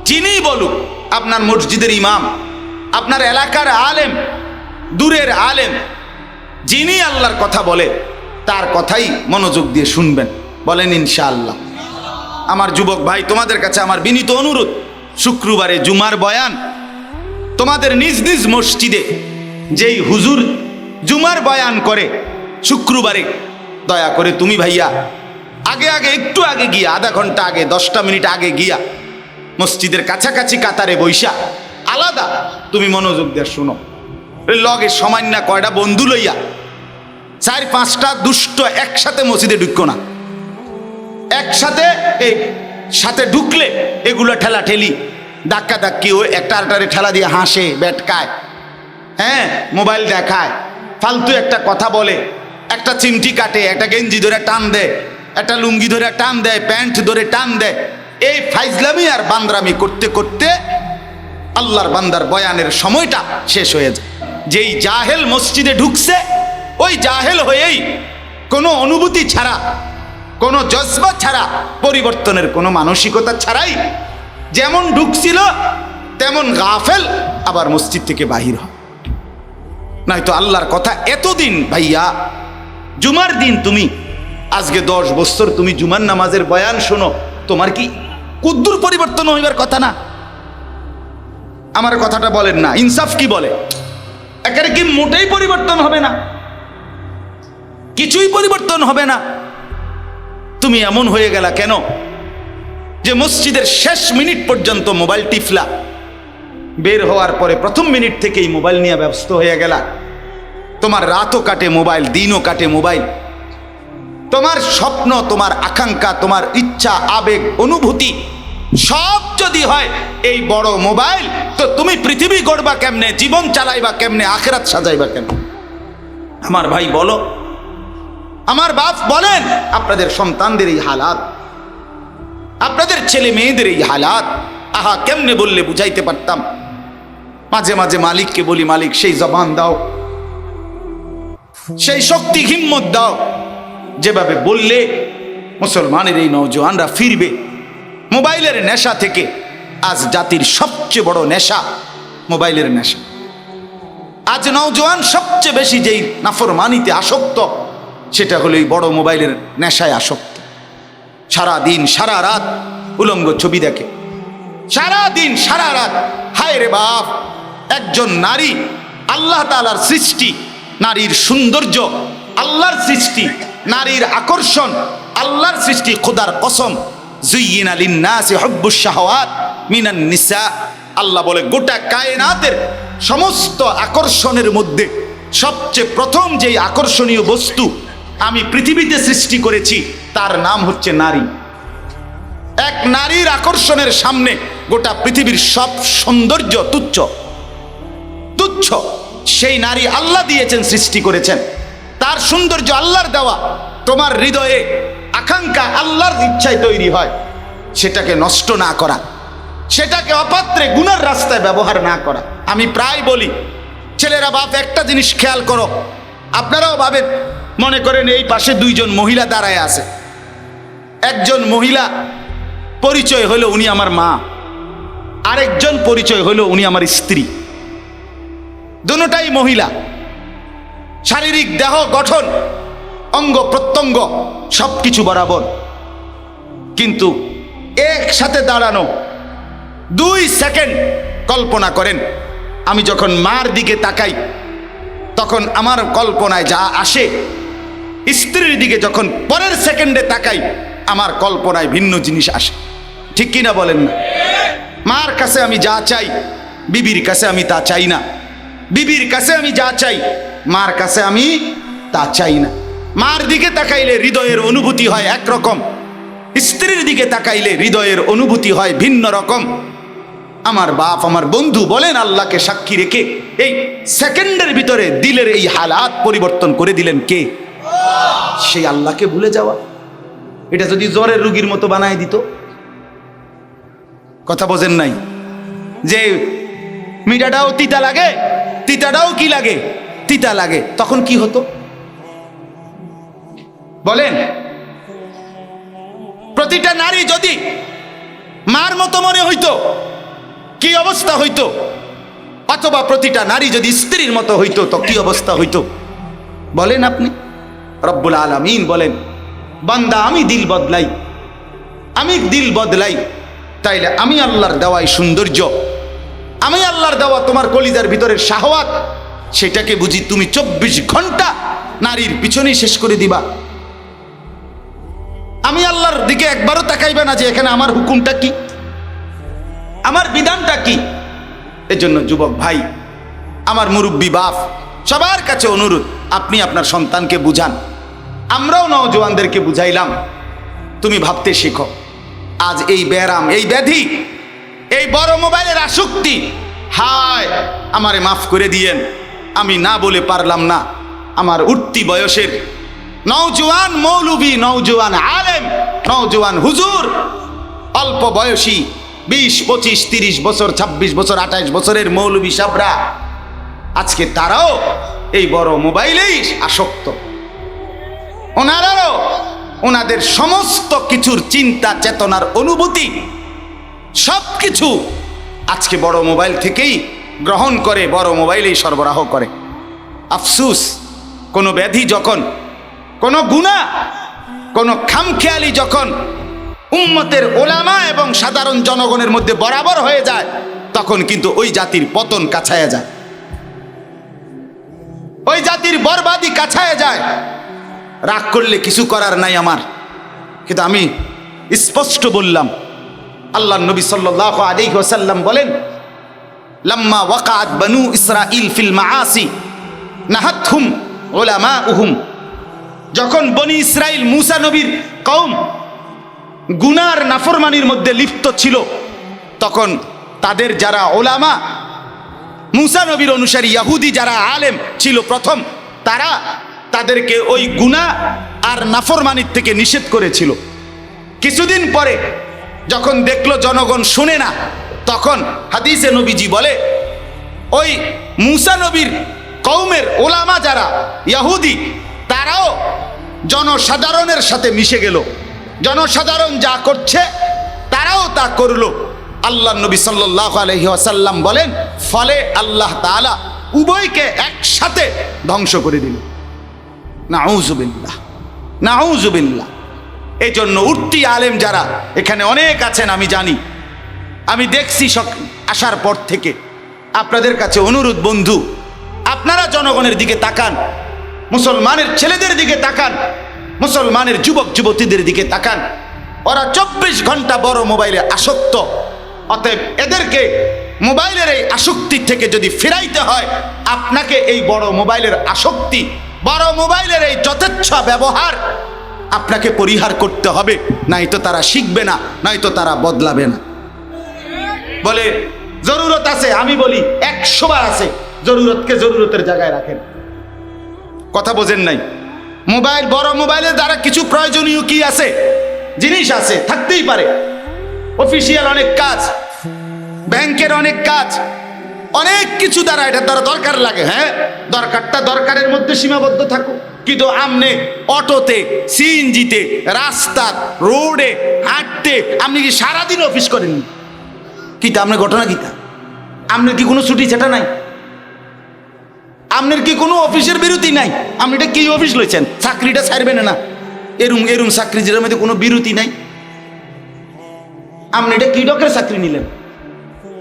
যিনি বলুক, আপনার মসজিদের ইমাম, আপনার এলাকার আলেম, দূরের আলেম, যিনি আল্লাহর কথা বলে তার কথাই মনোযোগ দিয়ে শুনবেন। বলেন ইনশাআল্লাহ। আমার যুবক ভাই, তোমাদের কাছে আমার বিনীত অনুরোধ, শুক্রবারে জুমার বয়ান তোমাদের নিজ নিজ মসজিদে যেই হুজুর জুমার বয়ান করে শুক্রবারে, দয়া করে তুমি ভাইয়া আগে আগে একটু আগে গিয়া, আধা ঘন্টা আগে, 10টা মিনিট আগে গিয়া মসজিদের কাছাকাছি কাতারে বৈশা আলাদা তুমি মনোযোগ দিয়ে শোনো। লগে সামান্য কয়টা বন্ধু লইয়া 4-5টা দুষ্ট একসাথে মসজিদে ঢুকো না। একসাথে এই সাথে ঢুকলে এগুলো ঠেলা ঠেলি, ধাক্কা ধাক্কি, ওই একটা আরেকটারে ঠেলা দিয়ে হাসে, বেটকায়, হ্যাঁ, মোবাইল দেখায়, ফালতু একটা কথা বলে, একটা চিমটি কাটে, একটা গেঞ্জি ধরে টান দেয়, একটা লুঙ্গি ধরে টান দেয়, প্যান্ট ধরে টান দেয়। এই ফাইজলামি আর বান্দরামি করতে করতে আল্লাহর বান্দার বয়ানের সময়টা শেষ হয়ে যায়। যেই জাহেল মসজিদে ঢুকছে, ওই জাহেল হয়েই কোনো অনুভূতি ছাড়া, কোনো জজবা ছাড়া, পরিবর্তনের কোনো মানসিকতা ছাড়াই যেমন ঢুকছিল তেমন গাফেল আবার মসজিদ থেকে বাহির হয়। নয়তো আল্লাহর কথা এতদিন, ভাইয়া জুমার দিন তুমি আজকে 10 বছর তুমি জুমার নামাজের বয়ান শোনো, তোমার কি কুদ্দুর পরিবর্তন হইবার কথা না? আমার কথাটা বলেন না, ইনসাফ কি বলে? একেবারে কি মোটেই পরিবর্তন হবে না? কিছুই পরিবর্তন হবে না। তুমি এমন হয়ে গেলা কেন যে মসজিদের শেষ মিনিট পর্যন্ত মোবাইল টিপলা, বের হওয়ার পরে প্রথম মিনিট থেকেই মোবাইল নিয়ে ব্যস্ত হয়ে গেলা। তোমার রাতও কাটে মোবাইল, দিনও কাটে মোবাইল। তোমার স্বপ্ন, তোমার আকাঙ্ক্ষা, তোমার ইচ্ছা, আবেগ, অনুভূতি সব যদি হয় এই বড় মোবাইল, তো তুমি পৃথিবী গড়বা কেমনে, জীবন চালাইবা কেমনে, আখিরাত সাজাইবা কেমনে? আমার ভাই বলো, আমার বাপ বলেন, আপনাদের সন্তানদের এই হালাত, আপনাদের ছেলে মেয়েদের এই হালাত, আহা কেমনে বললে বুঝাইতে পারতাম। মাঝে মাঝে মালিককে বলি, মালিক সেই জবান দাও, সেই শক্তি হিম্মত দাও, যেভাবে বললে মুসলমানের এই নওজোয়ানরা ফিরবে মোবাইলের নেশা থেকে। আজ জাতির সবচেয়ে বড় নেশা মোবাইলের নেশা। আজ নওজোয়ান সবচেয়ে বেশি যেই নাফরমানিতে আসক্ত, সেটা হলো এই বড় মোবাইলের নেশায় আসক্ত। সারা দিন সারা রাত উলঙ্গ ছবি দেখে, সারা দিন সারা রাত। হায় রে বাপ, একজন নারী আল্লাহ তাআলার সৃষ্টি, নারীর সৌন্দর্য আল্লাহর সৃষ্টি, নারীর আকর্ষণ আল্লাহর সৃষ্টি। খোদার কসম, যুয়্যিনা লিন-নাসি হুব্বুশ শাহাওয়াত মিনান নিসা। আল্লাহ বলে, গোটা কায়নাতের সমস্ত আকর্ষণের মধ্যে সবচেয়ে প্রথম যেই আকর্ষণীয় বস্তু আমি পৃথিবীতে সৃষ্টি করেছি তার নাম হচ্ছে নারী। এক নারীর আকর্ষণের সামনে গোটা পৃথিবীর সব সৌন্দর্য তুচ্ছ তুচ্ছ। সেই নারী আল্লাহ দিয়েছেন, সৃষ্টি করেছেন, তার সৌন্দর্য আল্লাহর দেওয়া। তোমার হৃদয়ে আকাঙ্ক্ষা আল্লাহর ইচ্ছায় তৈরি হয়, সেটাকে নষ্ট না করা, সেটাকে অপাত্রে গুনার রাস্তায় ব্যবহার না করা। আমি প্রায় বলি, ছেলেরা বাপ একটা জিনিস খেয়াল করো, আপনারাও ভাবেন, মনে করেন এই পাশে 2 জন মহিলা দাঁড়ায় আছে, একজন মহিলা পরিচয় হলো উনি আমার মা, আরেকজন পরিচয় হলো উনি আমার স্ত্রী। দুটোটাই মহিলা, শারীরিক দেহ গঠন অঙ্গ প্রত্যঙ্গ সবকিছু বরাবর, কিন্তু একসাথে দাঁড়ানো 2 সেকেন্ড। কল্পনা করেন, আমি যখন মার দিকে তাকাই তখন আমার কল্পনায় যা আসে, স্ত্রীর দিকে যখন পরের সেকেন্ডে তাকাই আমার কল্পনায় ভিন্ন জিনিস আসে। ঠিক কিনা বলেন না? মার কাছে আমি যা চাই বিবির কাছে আমি তা চাই না, বিবির কাছে আমি যা চাই মার কাছে আমি তা চাই না। মার দিকে তাকাইলে হৃদয়ের অনুভূতি হয় একরকম, স্ত্রীর দিকে তাকাইলে হৃদয়ের অনুভূতি হয় ভিন্ন রকম। আমার বাপ, আমার বন্ধু বলেন, আল্লাহকে সাক্ষী রেখে এই সেকেন্ডের ভিতরে দিলের এই হালাত পরিবর্তন করে দিলেন কে? সেই আল্লাহকে ভুলে যাওয়া। এটা যদি জ্বরের রোগীর মতো বানায় দিত, কথা বোঝেন নাই? যে মিঠাটাও তিতা লাগে, তিতাটাও কি লাগে? তিতা লাগে। তখন কি হতো বলেন? প্রতিটা নারী যদি মার মতো মনে হইতো কি অবস্থা হইতো? অথবা প্রতিটা নারী যদি স্ত্রীর মতো হইতো তো কি অবস্থা হইতো বলেন আপনি? রব্বুল আলামিন বলেন, বান্দা আমি দিল বদলাই, আমি দিল বদলাই, তাইলে আমি আল্লাহর দেওয়াই সৌন্দর্য, আমি আল্লাহর দেওয়া তোমার কলিজার ভিতরের শাহওয়াত, সেটাকে বুঝি তুমি 24 ঘন্টা নারীর পিছনেই শেষ করে দিবা? আমি আল্লাহর দিকে একবারও তাকাইবে না যে এখানে আমার হুকুমটা কি, আমার বিধানটা কি? এজন্য যুবক ভাই, আমার মুরব্বী বাপ, সবার কাছে অনুরোধ, আপনি আপনার সন্তানকে বুঝান। আমরাও নওজোয়ানদেরকে বুঝাইলাম, তুমি ভাবতে শেখো। আজ এই ব্যারাম, এই ব্যাধি, এই বড় মোবাইলের আসক্তি, হায় আমারে মাফ করে দিয়েন, আমি না বলে পারলাম না। আমার উঠতি বয়সের নওজোয়ান মৌলবী, নওজোয়ান আলেম, নওজোয়ান হুজুর, অল্প বয়সী 20, 25, 30 বছর, 26 বছর, 28 বছরের মৌলবী সাবরা, আজকে তারাও এই বড় মোবাইলেই আসক্ত। ওনারাও ওনাদের সমস্ত কিছুর চিন্তা চেতনার অনুভূতি সবকিছু আজকে বড় মোবাইল থেকেই গ্রহণ করে, বড় মোবাইলেই সরবরাহ করে। আফসুস, কোনো ব্যাধি যখন, কোনো গুনাহ, কোনো খামখেয়ালি যখন উম্মতের ওলামা এবং সাধারণ জনগণের মধ্যে বরাবর হয়ে যায়, তখন কিন্তু ওই জাতির পতন কাছায়া যায়, ওই জাতির বরবাদি কাছায়া যায়। রাগ করলে কিছু করার নাই আমার, কিন্তু আমি স্পষ্ট বললাম, আল্লাহ নবী সাল্লাল্লাহু আলাইহি ওয়াসাল্লাম বলেন, লাম্মা ওয়াকাআত বানু ইসরাঈল ফিল মাআসি নাহাতহুম উলামাউহুম, যখন বনি ইসরাইল মুসা নবীর কওম গুনার নাফরমানির মধ্যে লিপ্ত ছিল, তখন তাদের যারা ওলামা, মুসা নবীর অনুসারী ইহুদি যারা আলেম ছিল প্রথম, তারা তাদেরকে ওই গুনাহ আর নাফরমানির থেকে নিষেধ করেছিল। কিছুদিন পরে যখন দেখলো জনগণ শুনে না, তখন হাদিসে নবীজি বলে, ওই মুসা নবীর কওমের ওলামা যারা ইহুদি, তারাও জনসাধারণের সাথে মিশে গেল, জনসাধারণ যা করছে তারাও তা করলো। আল্লাহ নবী সাল্লাল্লাহু আলাইহি ওয়াসাল্লাম বলেন, ফলে আল্লাহ তাআলা উভয়কে একসাথে ধ্বংস করে দিল। নাউযুবিল্লাহ, নাউযুবিল্লাহ। এই জন্য উঠতি আলেম যারা এখানে অনেক আছেন, আমি জানি, আমি দেখছি আসার পর থেকে। আপনাদের কাছে অনুরোধ বন্ধু, আপনারা জনগণের দিকে তাকান, মুসলমানের ছেলেদের দিকে তাকান, মুসলমানের যুবক যুবতীদের দিকে তাকান। ওরা 24 ঘন্টা বড় মোবাইলে আসক্ত। অতএব এদেরকে মোবাইলের এই আসক্তি থেকে যদি ফিরাইতে হয়, আপনাকে এই বড় মোবাইলের আসক্তি, বড় মোবাইলের এই যথেচ্ছা ব্যবহার আপনাকে পরিহার করতে হবে, নয়তো তারা শিখবে না, নয়তো তারা বদলাবে না। বলে জরুরত আছে, আমি বলি 100 বার আছে, জরুরতকে জরুরতের জায়গায় রাখেন। কথা বোঝেন নাই? মোবাইল, বড় মোবাইলের দ্বারা কিছু প্রয়োজনীয় কি আছে, জিনিস আছে, থাকতেই পারে। অফিসিয়াল অনেক কাজ, ব্যাংকের অনেক কাজ, অনেক কিছু দ্বারা এটা দ্বারা দরকার লাগে। হ্যাঁ, দরকারটা দরকারের মধ্যে সীমাবদ্ধ থাকুক, কিন্তু আপনি অটোতে, সিএনজিতে, রাস্তা, রোডে হাঁটতে, আপনি কি সারাদিন অফিস করেন? কিতা আপনার ঘটনা কিতা? আপনার কি কোনো ছুটি ছাটা নাই? আপনার কি কোনো অফিসের বিরতি নাই? আপনি এটা কি অফিস লইছেন? চাকরিটা ছাড়বেন না, এরুম এরুম চাকরি যেটার মধ্যে কোনো বিরতি নাই। আপনি এটা কি ডকের চাকরি নিলেন?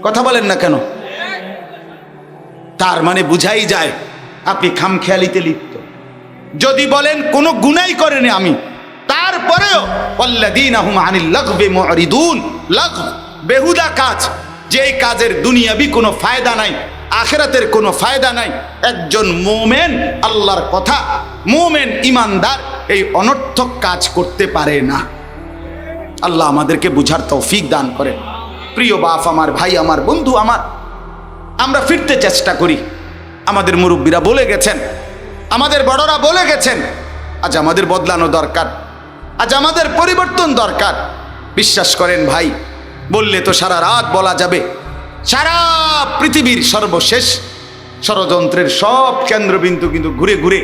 কথা বলেন না কেন? তার মানে বুঝাই যায় আপনি খামখেয়ালিতে লিপ্ত। যদি বলেন কোনো গুনাই করেনি আমি, তারপরেও ওয়াল্লাযীনা হুম আনিল লাগবি মুরিদুন, লাগব বেহুদা কাজ, যেই কাজের দুনিয়াবি কোনো ফায়দা নাই, আখিরাতের কোনো ফায়দা নাই। একজন মুমিন আল্লাহর কথা, মুমিন ইমানদার এই অনর্থক কাজ করতে পারে না। আল্লাহ আমাদেরকে বুঝার তৌফিক দান করেন। প্রিয় বাপ আমার, ভাই আমার, বন্ধু আমার, আমরা ফিরতে চেষ্টা করি। আমাদের মুরব্বীরা বলে গেছেন, আমাদের বড়রা বলে গেছেন, আজ আমাদের বদলানো দরকার, আজ আমাদের পরিবর্তন দরকার। বিশ্বাস করেন ভাই, বললে তো সারা রাত বলা যাবে। সারা পৃথিবীর সর্বশেষ ষড়যন্ত্রের সব কেন্দ্রবিন্দু কিন্তু ঘুরে ঘুরে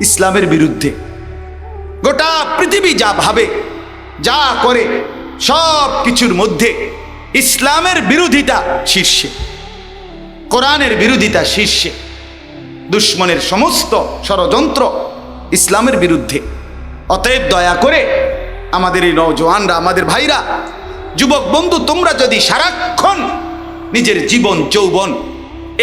ইসলামের বিরুদ্ধে। গোটা পৃথিবী যা ভাবে, যা করে, সব কিছুর মধ্যে ইসলামের বিরোধিতা শীর্ষে, কোরআনের বিরোধিতা শীর্ষে। দুশ্মনের সমস্ত ষড়যন্ত্র ইসলামের বিরুদ্ধে। অতএব দয়া করে আমাদের এই নওজোয়ানরা, আমাদের ভাইরা, যুবক বন্ধু, তোমরা যদি সারাক্ষণ নিজের জীবন যৌবন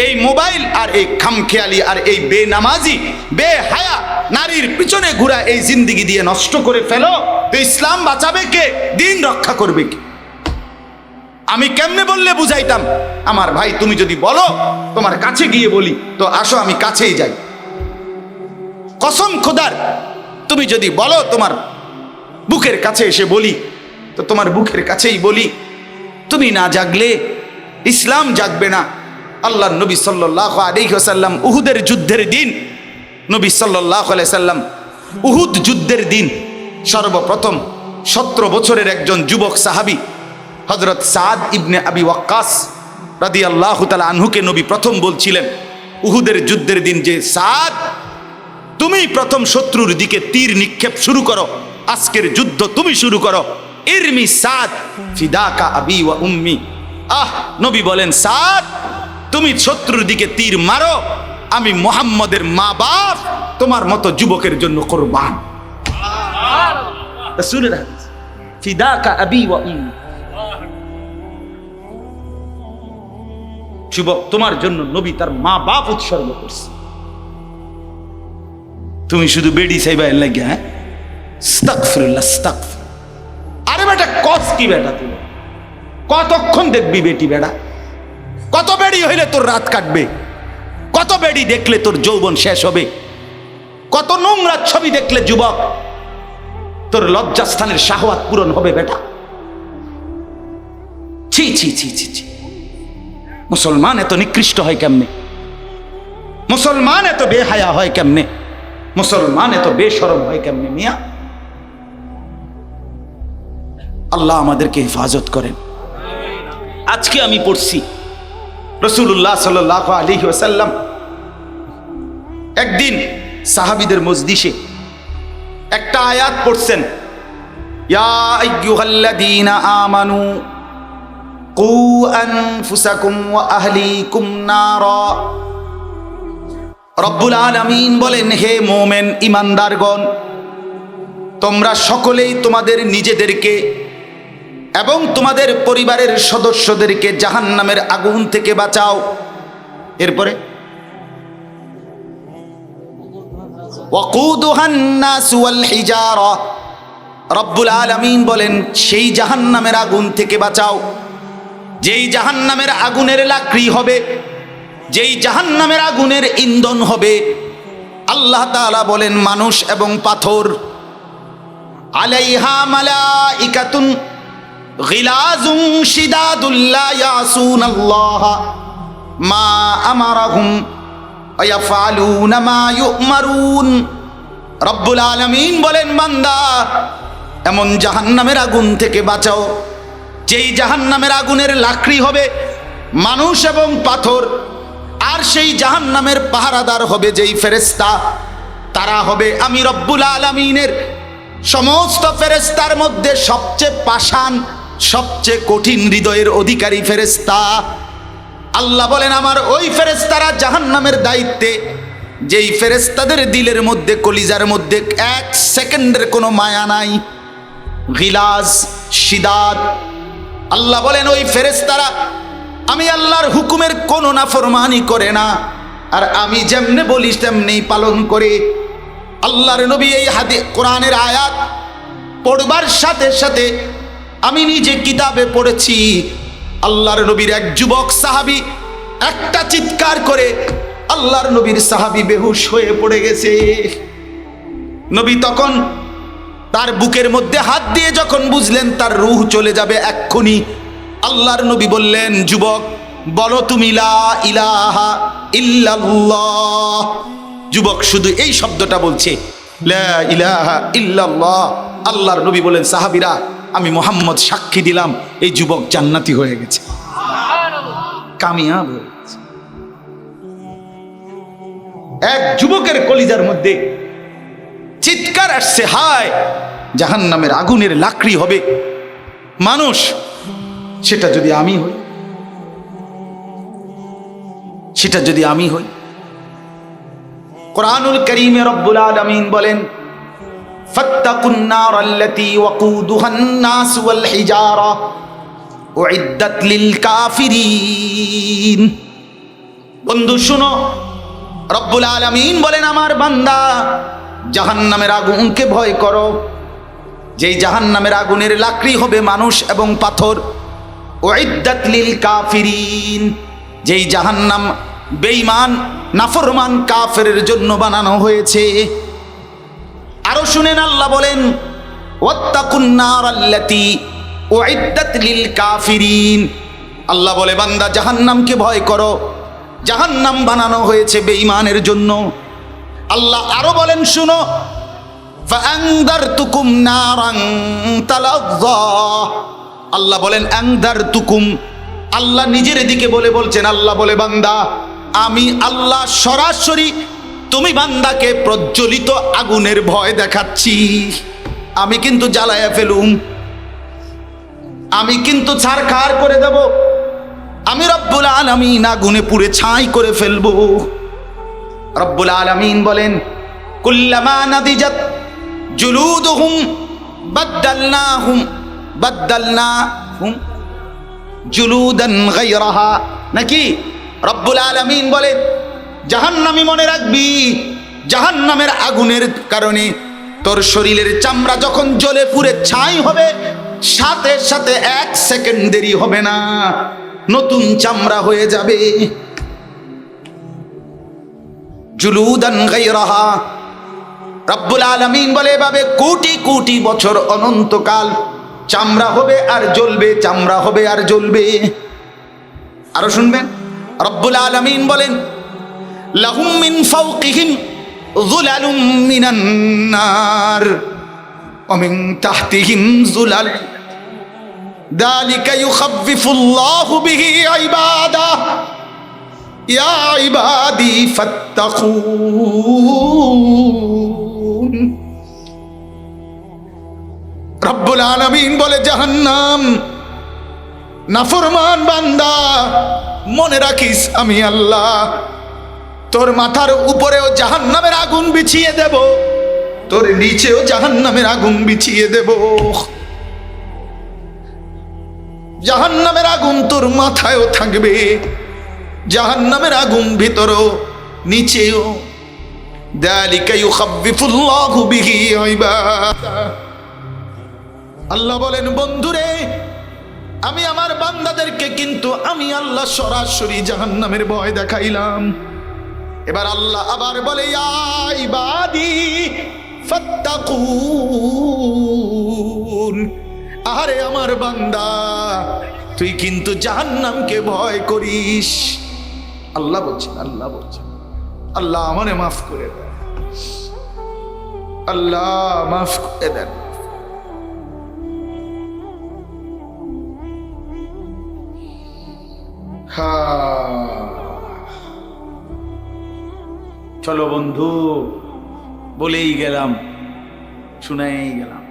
এই মোবাইল আর এই খামখেয়ালি আর এই বেনামাজি বেহায়া নারীর পিছনে ঘোরা এই জিন্দিগি দিয়ে নষ্ট করে ফেলো, তো ইসলাম বাঁচাবে কে? দিন রক্ষা করবে কে? আমি কেমনে বললে বুঝাইতাম? আমার ভাই, তুমি যদি বলো তোমার কাছে গিয়ে বলি, তো আসো আমি কাছেই যাই। কসম খোদার, তুমি যদি বলো তোমার বুকের কাছে এসে বলি, তো তোমার বুকের কাছেই বলি। তুমি না জাগলে ইসলাম জাগবে না। আল্লাহর নবী সাল্লাল্লাহু আলাইহি ওয়াসাল্লাম উহুদের যুদ্ধের দিন, নবী সাল্লাল্লাহু আলাইহি ওয়াসাল্লাম উহুদ যুদ্ধের দিন সর্বপ্রথম 17 বছরের একজন যুবক সাহাবী হযরত সাদ ইবনে আবি ওয়াক্কাস রাদিয়াল্লাহু তাআলা আনহুকে নবী প্রথম বলছিলেন উহুদের যুদ্ধের দিন যে, সাদ, তুমি প্রথম শত্রুর দিকে তীর নিক্ষেপ শুরু করো, আজকের যুদ্ধ তুমি শুরু করো। ইরমি সাদ ফিদাকা আবি ওয়া উম্মি। নবী বলেন, সাদ, তুমি শত্রুর দিকে তীর মারো, আমি মুহাম্মদের মা বাপ তোমার মতো যুবকের জন্য কুরবান। রাসূলের হাদিস, ফিদাকা আবি ওয়া উম্মি। যুবক, তোমার জন্য নবী তার মা বাপ উৎসর্গ করছে। তুমি শুধু বেডি চাইবা এর লাগে? হ্যাঁ, আস্তাগফিরুল্লাহ, আস্তাগফির। আরে বেটা, কস কি বেটা? তুমি কতক্ষণ দেখবি বেটি? বেড়া, কত বেড়ি হইলে তোর রাত কাটবে? কত বেড়ি দেখলে তোর যৌবন শেষ হবে? কত নোংরা ছবি দেখলে যুবক তোর লজ্জাস্থানের শাহওয়াত পূরণ হবে? বেটা, ছি ছি ছি ছি ছি। মুসলমান এত নিকৃষ্ট হয় কেমনে? মুসলমান এত বেহায়া হয় কেমনে? মুসলমান এত বেশরম হয় কেমনে? মিয়া, আল্লাহ আমাদেরকে হেফাজত করেন। আজকে আমি পড়ছি রাসূলুল্লাহ সাল্লাল্লাহু আলাইহি ওয়াসাল্লাম একদিন সাহাবীদের মজলিসে একটা আয়াত পড়ছেন, ইয়া আইয়ুহাল্লাযীনা আমানু কু আনফুসাকুম ওয়া আহলিকুম নারা। রব্বুল আলামিন বলেন, হে মুমিন ইমানদারগণ, তোমরা সকলেই তোমাদের নিজেদেরকে এবং তোমাদের পরিবারের সদস্যদেরকে জাহান্নামের আগুন থেকে বাঁচাও। এরপরে ওয়াকুদুহান নাস ওয়াল হিজারা, রব্বুল আলামিন বলেন সেই জাহান্নামের আগুন থেকে বাঁচাও যেই জাহান্নামের আগুনের লাকড়ি হবে, যেই জাহান্নামের আগুনের ইন্ধন হবে। আল্লাহ তাআলা বলেন মানুষ এবং পাথর। আলাইহা মালাইকাতুন গিলাজুন শিদাদুল লা ইয়াসুনাল্লাহ মা আমারাহুম ওয়া ইয়াফআলুনা মা ইউমারুন। রব্বুল আলামিন বলেন, বান্দা, এমন জাহান্নামের আগুন থেকে বাঁচাও যেই জাহান্নামের আগুনের লাকড়ি হবে মানুষ এবং পাথর। আর সেই জাহান্নামের পাহারাদার হবে যেই ফেরেশতা, তারা হবে আমি রব্বুল আলামিনের সমস্ত ফেরেশতার মধ্যে সবচেয়ে পাষাণ, সবচেয়ে কঠিন হৃদয়ের অধিকারী ফেরেশতা। আল্লাহ বলেন আমার ওই ফেরেশতারা জাহান্নামের দায়িত্বে, যেই ফেরেশতাদের দিলের মধ্যে কলিজার মধ্যে এক সেকেন্ডের কোনো মায়া নাই, গিলাজ শিদাত। আল্লাহ বলেন ওই ফেরেশতারা আমি আল্লাহর হুকুমের কোনো নাফরমানি করে না, আর আমি যেমনে বলি তেমনি পালন করে। আল্লাহর নবী এই কোরআনের আয়াত পড়বার সাথে সাথে আমি নিজে কিতাবে পড়েছি, আল্লাহর নবীর এক যুবক সাহাবী একটা চিৎকার করে আল্লাহর নবীর সাহাবী বেহুশ হয়ে পড়ে গেছে। নবী তখন তার বুকের মধ্যে হাত দিয়ে যখন বুঝলেন তার রূহ চলে যাবে এক্ষুনি, আল্লাহর নবী বললেন, যুবক বলো তুমি লা ইলাহা ইল্লাল্লাহ। যুবক শুধু এই শব্দটা বলছে, লা ইলাহা ইল্লাল্লাহ। আল্লাহর নবী বলেন, সাহাবীরা আমি মুহাম্মদ সাক্ষী দিলাম এই যুবক জান্নাতি হয়ে গেছে, কামিয়াব হয়ে গেছে। এক যুবকের কলিজার মধ্যে চিৎকার আসছে, হায় জাহান্নামের আগুনের লাকড়ি হবে মানুষ, সেটা যদি আমি হই, সেটা যদি আমি হই। কোরআনুল কারীমে রব্বুল আলামিন বলেন, ফাত্তাকুন নারাল্লাতী ওয়াকুদুহান নাস ওয়াল হিজারা উইদ্দাত লিল কাফিরিন। বন্ধু শুনো, রব্বুল আলামিন বলেন আমার বান্দা জাহান্নামের আগুনকে ভয় করো, যেই জাহান্নামের আগুনের লাকড়ি হবে মানুষ এবং পাথর। উইদ্দাত লিল কাফিরিন, যেই জাহান্নাম বেঈমান নাফরমান কাফেরের জন্য বানানো হয়েছে। আরো শুনেন, আল্লাহ বলেন ওয়াত্তাকুন নারাল্লাতী উইদ্দাত লিল কাফিরিন। আল্লাহ বলে বান্দা জাহান্নামকে ভয় করো, জাহান্নাম বানানো হয়েছে বেঈমানের জন্য। আল্লাহ আরো বলেন শুনো, ফাআনদারতুকুম নারান তালাজ্জা। আল্লাহ বলেন আনদারতুকুম, আল্লাহ নিজের দিকে বলছেন, আল্লাহ বলে বান্দা আমি আল্লাহ সরাসরি তুমি বান্দাকে প্রজ্বলিত আগুনের ভয় দেখাচ্ছি। আমি কিন্তু জ্বালায়া ফেলুম, আমি কিন্তু ছারখার করে দেব, আমি রব্বুল আলামিন আগুনে পুড়ে ছাই করে ফেলবো। রব্বুল আলামিন বলেন কুল্লামা নাদিজাত জুলুদুহুম বাদদালনাহুম জুলুদান গায়রাহা। নাকি রব্বুল আলামিন বলে জাহান্নামী মনে রাখবি, জাহান্নামের আগুনের কারণে তোর শরীরের চামড়া যখন জ্বলে পুড়ে ছাই হবে, সাথে সাথে এক সেকেন্ড দেরি হবে না, নতুন চামড়া হয়ে যাবে। জুলুদান গায়রাহা। রব্বুল আলামিন বলে এভাবে কোটি কোটি বছর অনন্তকাল চামড়া হবে আর জ্বলবে, চামড়া হবে আর জ্বলবে। আরো শুনবেন, রব্বুল আলামিন বলেন লাহুম মিন ফাওকিহিম যুলালুম মিনান নার ওয়া মিন তাহতিহিম যুলাল যালিকা ইউখাফফিফুল্লাহু বিহি ইবাদাহ ইয়া ইবাদি ফাত্তাকুন। রব্বুল আলামিন বলে জাহান্নাম নাফরমান বান্দা মনে রাখিস আমি আল্লাহ তোর মাথার উপরেও জাহান্নামের আগুন বিছিয়ে দেব, তোর নিচেও জাহান্নামের আগুন বিছিয়ে দেব। জাহান্নামের আগুন তোর মাথায়ও থাকবে, জাহান্নামের আগুন ভিতরেও নিচেও। যালিকা ইউখাফফিফুল্লাহু বিহি ইবাদাহ। আল্লাহ বলেন বন্ধুরে আমি আমার বান্দাদেরকে কিন্তু আমি আল্লাহ সরাসরি জাহান্নামের ভয় দেখাইলাম। এবার আল্লাহ আবার বলে ইয়া ইবাদি ফাত্তাকুন। আরে আমার বান্দা তুই কিন্তু জাহান্নামকে ভয় করিস। আল্লাহ বলছেন, আল্লাহ বলছেন, আল্লাহ আমারে মাফ করে দেন, আল্লাহ মাফ করে দেন। চলো বন্ধু, বলেই গেলাম, শুনাই গেলাম।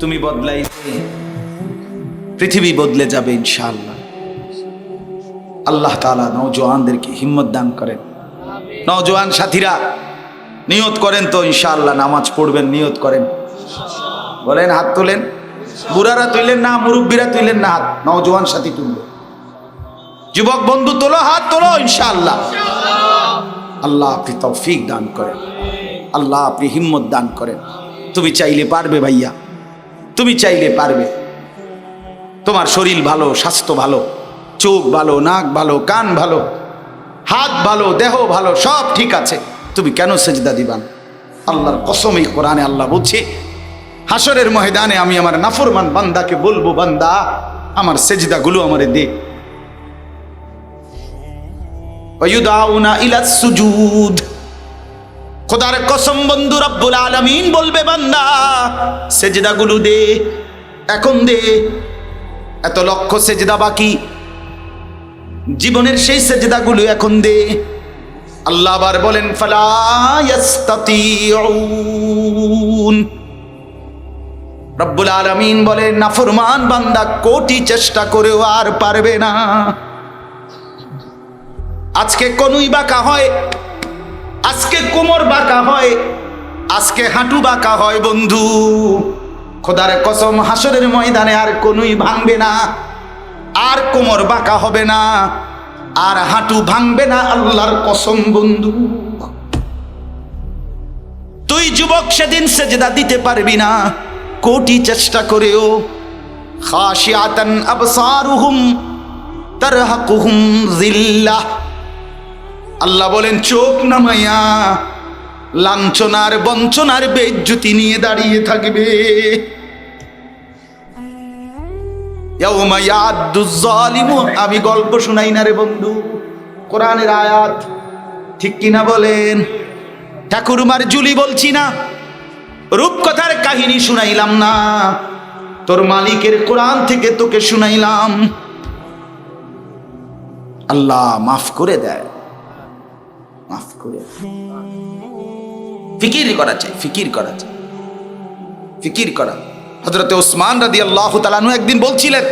তুমি বদলাইলে পৃথিবী বদলে যাবে ইনশাআল্লাহ। আল্লাহ তাআলা নওজোয়ানদেরকে হিম্মত দান করেন। নওজোয়ান সাথীরা নিয়ত করেন তো ইনশাআল্লাহ নামাজ পড়বেন, নিয়ত করেন, বলেন, হাত তোলেন। বুড়ারা তুললেন না, মুরব্বীরা তুললেন না হাত, নওজোয়ান সাথী তুলবে। যুবক বন্ধু তোলো, হাত তোলো ইনশাআল্লাহ। আল্লাহ আপনি তৌফিক দান করেন, আল্লাহ আপনি হিম্মত দান করেন। তুমি চাইলে পারবে ভাইয়া, তুমি চাইলে পারবে। তোমার শরীর ভালো, স্বাস্থ্য ভালো, চোখ ভালো, নাক ভালো, কান ভালো, হাত ভালো, দেহ ভালো, সব ঠিক আছে, তুমি কেন সেজদা দিবা না? আল্লাহর কসম, এই কোরআনে আল্লাহ বলছে হাসরের ময়দানে আমি আমার নাফরমান বান্দাকে বলবো, বান্দা আমার সেজদাগুলো আমারে দে। ওয়ায়ুদাউনা ইলাস সুজুদ, খোদার কসম বন্ধু রব্বুল আলামিন বলবে, বান্দা সেজদাগুলো দে, এখন দে। এত লক্ষ সেজদা বাকি, জীবনের সেই সেজদাগুলো এখন দে। আল্লাহ আবার বলেন ফালা ইস্তাতিউন, রব্বুল আলামিন বলেন নাফরমান বান্দা কোটি চেষ্টা করেও আর পারবে না। আজকে কনুই বাঁকা হয়, আজকে কোমর বাঁকা হয়, আজকে হাঁটু বাঁকা হয় বন্ধু, খোদার কসম হাসরের ময়দানে আর কনুই ভাঙবে না, আর কোমর বাঁকা হবে না, আর হাঁটু ভাঙবে না, আল্লাহর কসম বন্ধু। তুই যুবক সেদিন সেজদা দিতে পারবি না, কোটি চেষ্টা করেও। খাশিয়াতান আবসারুহুম তারহাকুহুম যিল্লাহ, আল্লাহ বলেন চোখ নামাইয়া লাঞ্ছনার বঞ্চনার বেইজ্জতি নিয়ে দাঁড়িয়ে থাকবে। ইয়াউমা ইয়াদ্দুজ জালিমু, আমি গল্প শুনাই না রে বন্ধু, কোরআনের আয়াত, ঠিক কিনা বলেন? ঠাকুরমার জুলি বলছি না, রূপকথার কাহিনী শুনাইলাম না, তোর মালিকের কোরআন থেকে তোকে শুনাইলাম। আল্লাহ মাফ করে দেয়, মাফ করে। ফিকির করা চাই, ফিকির করা চাই, ফিকির করা। হযরতে ওসমান রাদিয়াল্লাহু তাআলা আনহু একদিন বলছিলেন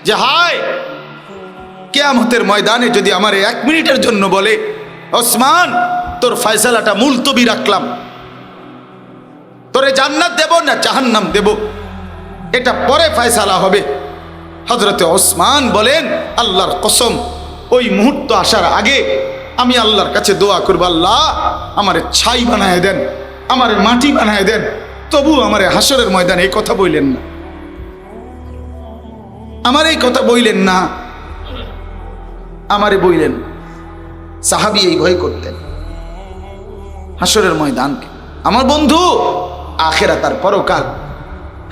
যে হায়, কিয়ামতের ময়দানে যদি আমার 1 মিনিটের জন্য বলে ওসমান তোর ফয়সালাটা মুলতবি রাখলাম, তোরে জান্নাত দেব না জাহান্নাম দেব, এটা পরে ফয়সালা হবে। হযরতে ওসমান বলেন আল্লাহর কসম, ওই মুহূর্ত আসার আগে আমি আল্লাহর কাছে দোয়া করব, আল্লাহ আমারে ছাই বানায় দেন, আমারে মাটি বানায় দেন, তবু আমারে হাসরের ময়দানে এই কথা বললেন না, আমার এই কথা বললেন না, আমারে বললেন। সাহাবী এই ভয় করতেন হাসরের ময়দানকে। আমার বন্ধু, আখিরাত আর পরকাল,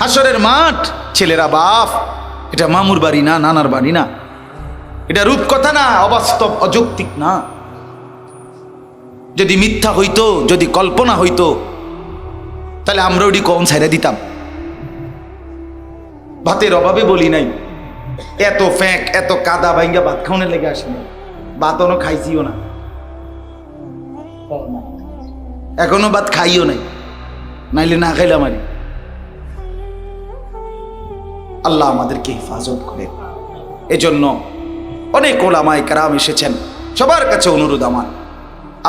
হাসরের মাঠ, ছেলেরা বাপ, এটা মামুর বাড়ি না, নানার বাড়ি না, এটা রূপকথা না, অবাস্তব অযৌক্তিক না। যদি মিথ্যা হইতো, যদি কল্পনা হইতো, তাহলে আমরা ওটি কম ছেড়ে দিতাম। ভাতের অভাবে বলি নাই, এত ফ্যাঁক, এত কাদা ভাঙ্গা ভাত খাওয়ানোর লেগে আসেনি, ভাত অন্য খাইছিও না, এখনো ভাত খাইও নাই, নাইলে না খাইলাম। আরে আল্লাহ আমাদেরকে হেফাজত করে। এজন্য অনেক ওলামায়ে কেরাম এসেছেন, সবার কাছে অনুরোধ আমার,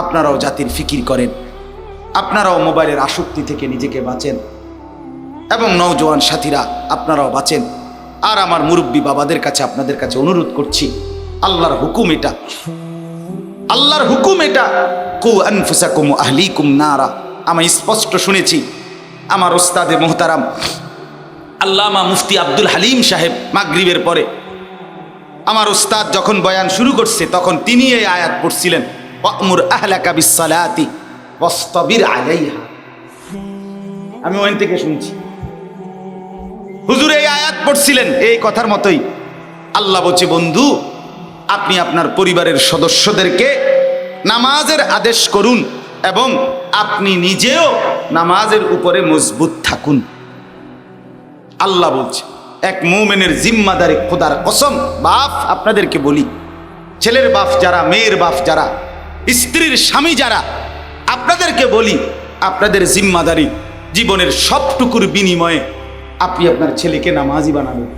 আপনারাও জাতির ফিকির করেন, আপনারাও মোবাইলের আসক্তি থেকে নিজেকে বাঁচেন, এবং নওজোয়ান সাথীরা আপনারাও বাঁচেন। আর আমার মুরব্বী বাবাদের কাছে আপনাদের কাছে অনুরোধ করছি, আল্লাহর হুকুম এটা, আল্লাহর হুকুম এটা, কু আনফুসাকুম আহলিকুম নারা। আমি স্পষ্ট শুনেছি আমার ওস্তাদে মোহতারাম আল্লামা মুফতি আব্দুল হালিম সাহেব মাগরিবের পরে আমার ওস্তাদ যখন বয়ান শুরু করছে, তখন তিনি এই আয়াত পড়ছিলেন, ওয়ামুর আহলাকা বিসসালাতি ওয়াসতাবির আলাইহা। আমি ওখান থেকে শুনছি হুজুর এই আয়াত পড়ছিলেন, এই কথার মতোই আল্লাহ বলছে, বন্ধু আপনি আপনার পরিবারের সদস্যদেরকে নামাজের আদেশ করুন এবং আপনি নিজেও নামাজের উপরে মজবুত থাকুন। আল্লাহ বলছে এক মুমিনের জিম্মাদারি, খোদার কসম, বাপ আপনাদেরকে বলি, ছেলের বাপ যারা, মেয়ের বাপ যারা, স্ত্রীর স্বামী যারা, আপনাদেরকে বলি, আপনাদের জিম্মাদারি জীবনের সবটুকুর বিনিময়ে আপনি আপনার ছেলেকে নামাজি বানাবেন।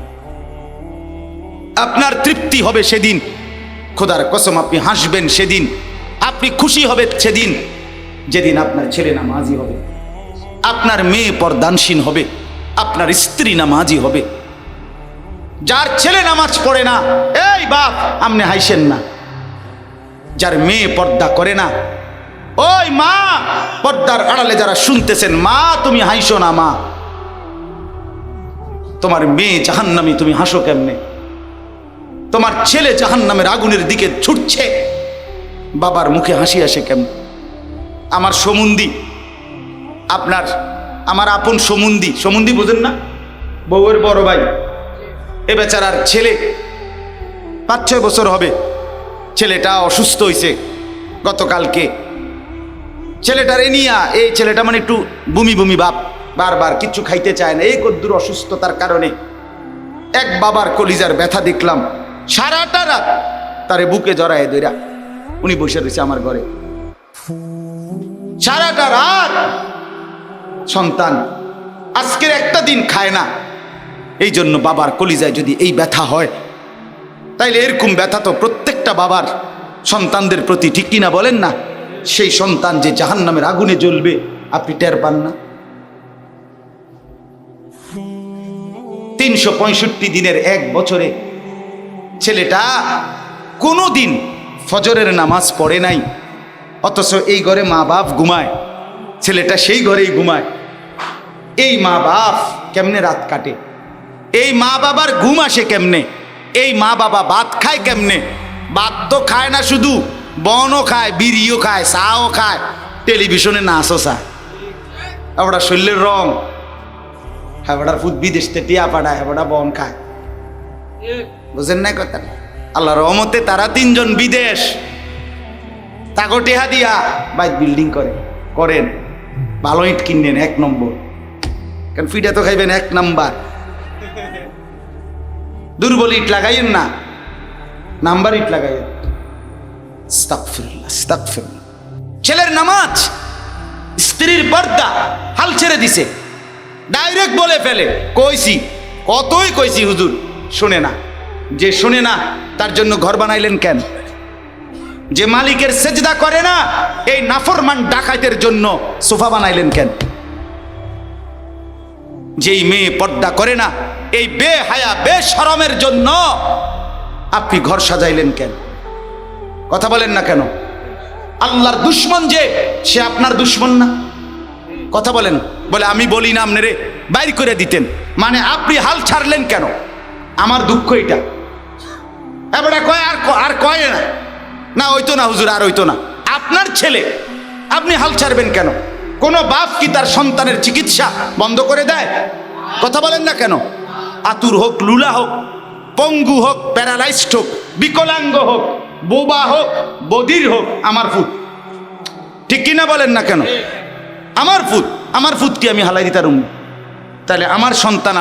আপনার তৃপ্তি হবে সেদিন, খোদার কসম আপনি হাসবেন সেদিন, আপনি খুশি হবেন সেদিন যেদিন আপনার ছেলে নামাজি হবে, আপনার মেয়ে পর্দানসীন হবে, আপনার স্ত্রী নামাজি হবে। যার ছেলে নামাজ পড়ে না, এই বাপ আপনি হাসেন না। যার মেয়ে পর্দা করে না, ওই মা পর্দার আড়ালে যারা শুনতেছেন, মা তুমি হাসো না। মা, তোমার মেয়ে জাহান্নামী, তুমি হাসো কেমনে? তোমার ছেলে জাহান্নামের আগুনের দিকে ছুটছে, বাবার মুখে হাসি আসে কেমনে? আমার সমুন্দি, আমার আপন সমুন্দি, সমুন্দি বোঝেন না, বউয়ের বড় ভাই, এ বেচারার ছেলে 5-6 বছর হবে, ছেলেটা অসুস্থ হয়েছে গতকালকে। ছেলেটার এই ছেলেটা মানে একটু বমি বমি ভাব, বারবার কিচ্ছু খাইতে চায় না, এই কদ্দুর অসুস্থতার কারণে। এক বাবার কলিজার ব্যথা দেখলাম, সারাটা রাত তারে বুকে জড়ায় ধইরা উনি বসে রয়েছে আমার ঘরে, সারাটা রাত। সন্তান আজকের একটা দিন খায় না। এই জন্য বাবার কলিজায় যদি এই ব্যথা হয়, তাইলে এরকম ব্যথা তো প্রত্যেকটা বাবার সন্তানদের প্রতি, ঠিক কিনা বলেন না? সেই সন্তান যে জাহান্নামের আগুনে জ্বলবে আপনি টের পান না। 365 দিনের এক বছরে ছেলেটা কোনোদিন ফজরের নামাজ পড়ে নাই, অথচ এই ঘরে মা বাপ ঘুমায়, ছেলেটা সেই ঘরেই ঘুমায়। এই মা বাপ কেমনে রাত কাটে? এই মা বাবার ঘুম আসে কেমনে? এই মা বাবা ভাত খায় কেমনে? ভাত তো খায় না, শুধু বনও খায়, বিড়িও খায়, চাও খায়, টেলিভিশনে নাচও চায়। ওটা শরীরের রং, হ্যাঁ ওটার ফুট বিদেশ থেকে টিয়া পাঠায়, ওটা বন খায়। বুঝেন না কথা? আল্লাহ রহমতে তারা 3 জন বিদেশ, তাকে টেহা দিয়া বাইক বিল্ডিং করেন, ভালো ইট কিনেন 1 নম্বর, কারণ ফিটা তো খাইবেন 1 নাম্বার। দুর্বল ইট লাগাইয়েন না, নাম্বার ইট লাগাইয়েন। আস্তাগফিরুল্লাহ, আস্তাগফিরুল্লাহ। ছেলের নামাজ, স্ত্রীর পর্দা হাল ছেড়ে দিছে, ডাইরেক্ট বলে ফেলে, কইছি, কতই কইছি হুজুর, শুনে না। যে শুনে না তার জন্য ঘর বানাইলেন কেন? যে মালিকের সেজদা করে না, এই নাফরমান ডাকাতের জন্য সোফা বানাইলেন কেন? যেই মেয়ে পর্দা করে না, এই বেহায়া বেশরমের জন্য আপনি ঘর সাজাইলেন কেন? কথা বলেন না কেন? আল্লাহর দুশ্মন যে, সে আপনার দুশ্মন না? কথা বলেন। বলে আমি বলি না আপনারে বাইর করে দিতেন, মানে আপনি হাল ছাড়লেন কেন? আমার দুঃখ এটা। এবারে কয় আর কয় না, না হইতো না হুজুর, আর হইতো না। আপনার ছেলে, আপনি হাল ছাড়বেন কেন? কোনো বাপ কি তার সন্তানের চিকিৎসা বন্ধ করে দেয়? কথা বলেন না কেন? আতুর হোক, লুলা হোক, পঙ্গু হোক, প্যারালাইজড হোক, বিকলাঙ্গ হোক, বোবা হোক, বধির হোক, আমার ফুট, ঠিক কিনা বলেন না কেন? আমার ফুট কি আমি হালাই দিতাম? তাহলে আমার সন্তান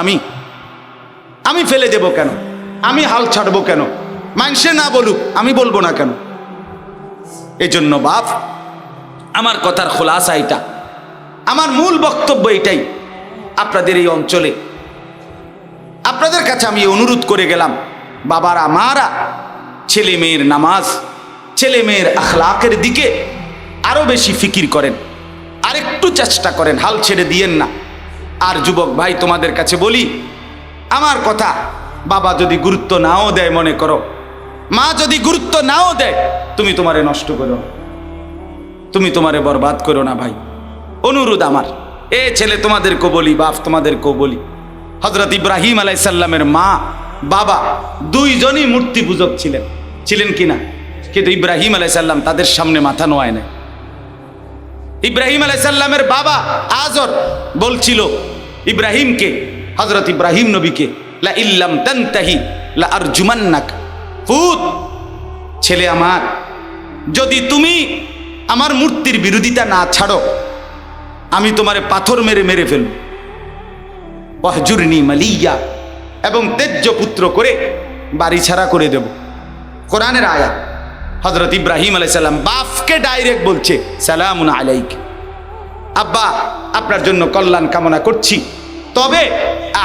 আমি ফেলে দেব কেন? আমি হাল ছাড়বো কেন? মানুষে না বলুক, আমি বলবো না কেন? এই জন্য বাপ, আমার কথার খোলাসা এটা, আমার মূল বক্তব্য এটাই। আপনাদের এই অঞ্চলে আপনাদের কাছে আমি অনুরোধ করে গেলাম, বাবারা মারা ছেলে মেয়ের নামাজ, ছেলে মেয়ের আখলাকের দিকে আরো বেশি ফিকির করেন, আরেকটু চেষ্টা করেন, হাল ছেড়ে দিয়েন না। আর যুবক ভাই, তোমাদের কাছে বলি, আমার কথা বাবা যদি গুরুত্ব নাও দেয়, মনে করো, মা যদি গুরুত্ব নাও দেয়, তুমি তোমারে নষ্ট করো, তুমি তোমারে বরবাদ করো না ভাই। অনুরোধ আমার, এ ছেলে তোমাদেরকে বলি, বাপ তোমাদেরকেও বলি, হযরত ইব্রাহিম আলাইহিস সালামের মা বাবা 2 জনই মূর্তি পূজক ছিলেন কিনা? কিন্তু ইব্রাহিম আলাইহিস সালাম তাদের সামনে মাথা নোয়ায় না। ইব্রাহিম আলাইহিস সালামের বাবা আজর বলছিল ইব্রাহিমকে, হযরত ইব্রাহিম নবীকে, লা ইল্লাম তানতাহি লা আরজুমান্নাক, ফুত ছেলে আমার, যদি তুমি আমার মূর্তির বিরোধিতা না ছাড়ো, আমি তোমারে পাথর মেরে মেরে ফেলব। ওয়াহজুরনি মালিয়া, এবং তেজ্য পুত্র করে বাড়ি ছাড়া করে দেব। কোরআনের আয়াত। হযরত ইব্রাহিম আলাইহিস সালাম বাপকে ডাইরেক্ট বলছে, সালামুন আলাইক, আব্বা আপনার জন্য কল্যাণ কামনা করছি, তবে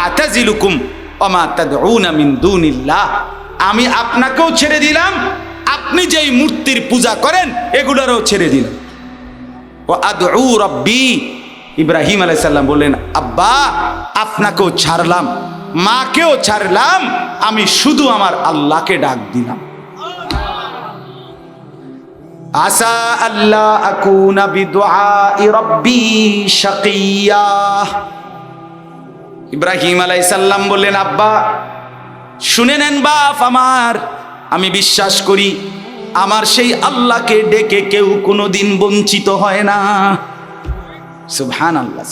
আতাজিলুকুম ওয়া মা তাদউনা মিন দুনিল্লাহ, আমি আপনাকেও ছেড়ে দিলাম, আপনি যেই মূর্তির পূজা করেন এগুলোরও ছেড়ে দিলাম। ও আদউ রব্বি, ইব্রাহিম আলাইহিস সালাম বললেন, আব্বা আপনাকেও ছাড়লাম, মাকেও ছাড়লাম, আমি শুধু আমার আল্লাহকে ডাক দিলাম। আসা আল্লাহ আকুনা বিদুআই রব্বি শাকিয়া। ইব্রাহিম আলাইহিস সালাম বললেন, আব্বা শুনে নেন বাপ আমার, আমি বিশ্বাস করি আমার সেই আল্লাহকে ডেকে কেউ কোনোদিন বঞ্চিত হয় না। সুবহানাল্লাহ,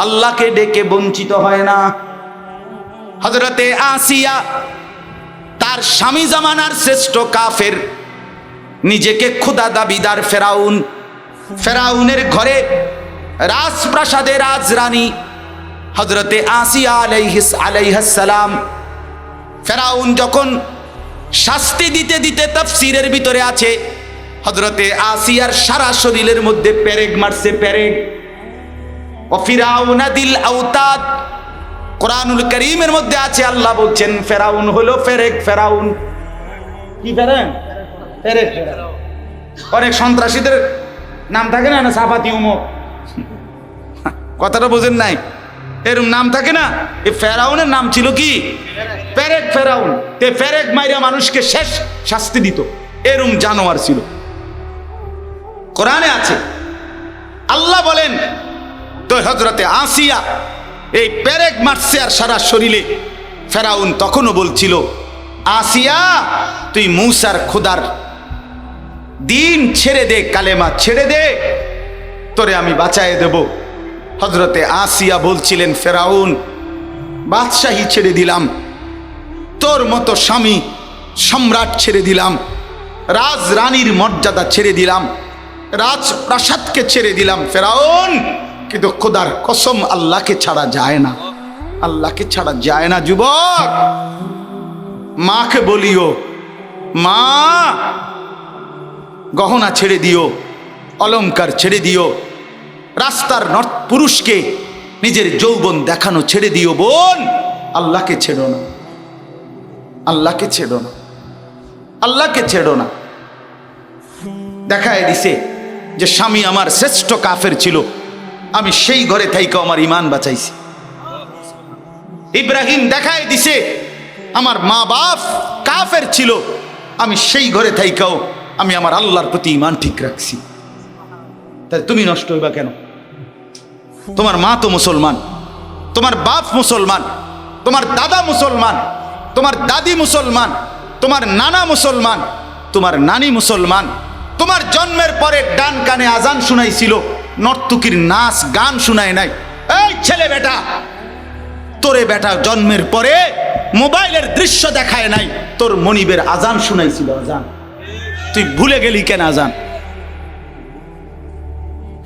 আল্লাহকে ডেকে বঞ্চিত হয় না। হযরতে আসিয়া তার স্বামী জামানার শ্রেষ্ঠ কাফের, নিজেকে খোদা দাবিদার ফেরাউন, ফেরাউনের ঘরে রাজপ্রাসাদে রাজরানী হযরতে আসিয়া আলাইহিস সালাম, ফেরাউন যখন শাস্তি দিতে দিতে তাফসীরের ভিতরে আছে হযরতে আসিয়ার সারা শরীরের মধ্যে পেরেক মারছে, পেরেক। ও ফিরাউনা দিল আওতাদ, কোরআনুল কারীমের মধ্যে আছে, আল্লাহ বলছেন ফেরাউন হলো পেরেক। ফেরাউন কি পেরেক? পেরেক। অনেক সন্ত্রাসীদের নাম থাকে না, সাফাতি উমক, কথাটা বোঝেন নাই? এরকম নাম থাকে না। এই ফেরাউনের নাম ছিল কি? পেরেক। ফেরাউন তে পেরেক মাইরা মানুষকে শেষ শাস্তি দিত, এরকম জানোয়ার ছিল। কোরআনে আছে, আল্লাহ বলেন তো হযরতে আসিয়া এই পেরেক মারছে আর সারা শরীরে। ফেরাউন তখনও বলছিল, আসিয়া তুই মূসার খোদার দিন ছেড়ে দে, কালেমা ছেড়ে দে, তোরে আমি বাঁচায়ে দেব। হযরতে আসিয়া বলছিলেন, ফেরাউন বাদশাহী ছেড়ে দিলাম, তোর মতো স্বামী সম্রাট ছেড়ে দিলাম, রাজরানীর মর্যাদা ছেড়ে দিলাম, রাজপ্রাসাদকে ছেড়ে দিলাম ফেরাউন, কিন্তু খোদার কসম আল্লাহকে ছাড়া যায় না, আল্লাহকে ছাড়া যায় না। যুবক, মাকে বলিও, মা গহনা ছেড়ে দিও, অলংকার ছেড়ে দিও, রাস্তার পুরুষকে নিজের যৌবন দেখানো ছেড়ে দিও। বোন, আল্লাহকে ছেড়ো না, আল্লাহকে ছেড়ো না, আল্লাহকে ছেড়ো না। দেখায় দিছে যে স্বামী আমার শ্রেষ্ঠ কাফের ছিল, আমি সেই ঘরে থাইকা আমার ইমান বাঁচাইছি। ইব্রাহিম দেখায় দিছে আমার মা বাপ কাফের ছিল, আমি সেই ঘরে থাইকাও আমি আমার আল্লাহর প্রতি ইমান ঠিক রাখছি। তাহলে তুমি নষ্ট হইবা কেন? তোমার মা তো মুসলমান, তোমার বাপ মুসলমান, তোমার দাদা মুসলমান, তোমার দাদি মুসলমান, তোমার নানা মুসলমান, তোমার নানি মুসলমান, তোমার জন্মের পরে ডান কানে আজান শুনাইছিল, নর্তকীর নাচ গান শুনায় নাই। এই ছেলে বেটা, তোরে বেটা জন্মের পরে মোবাইলের দৃশ্য দেখায় নাই, তোর মনিবের আজান শুনাইছিল, আজান। তুই ভুলে গেলি কেন আজান?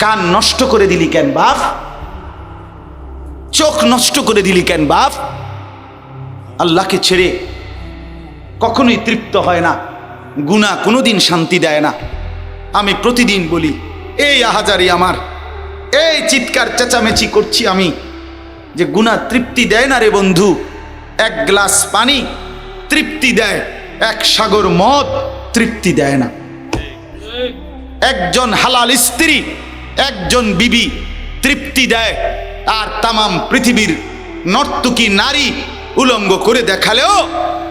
কান নষ্ট করে দিলি কেন বাপ? চোখ নষ্ট করে দিলি কেন বাপ? আল্লাহকে ছেড়ে কখনোই তৃপ্ত হয় না, গুনাহ কোনোদিন শান্তি দেয় না। আমি প্রতিদিন বলি, এই আহাজারি আমার, এই চিৎকার চেঁচামেচি করছি আমি, যে গুনাহ তৃপ্তি দেয় না রে বন্ধু। এক গ্লাস পানি তৃপ্তি দেয়, এক সাগর মদ তৃপ্তি দেয় না। একজন হালাল স্ত্রী, একজন বিবি তৃপ্তি দেয়, আর তামাম পৃথিবীর নর্তকী নারী উলঙ্গ করে দেখালেও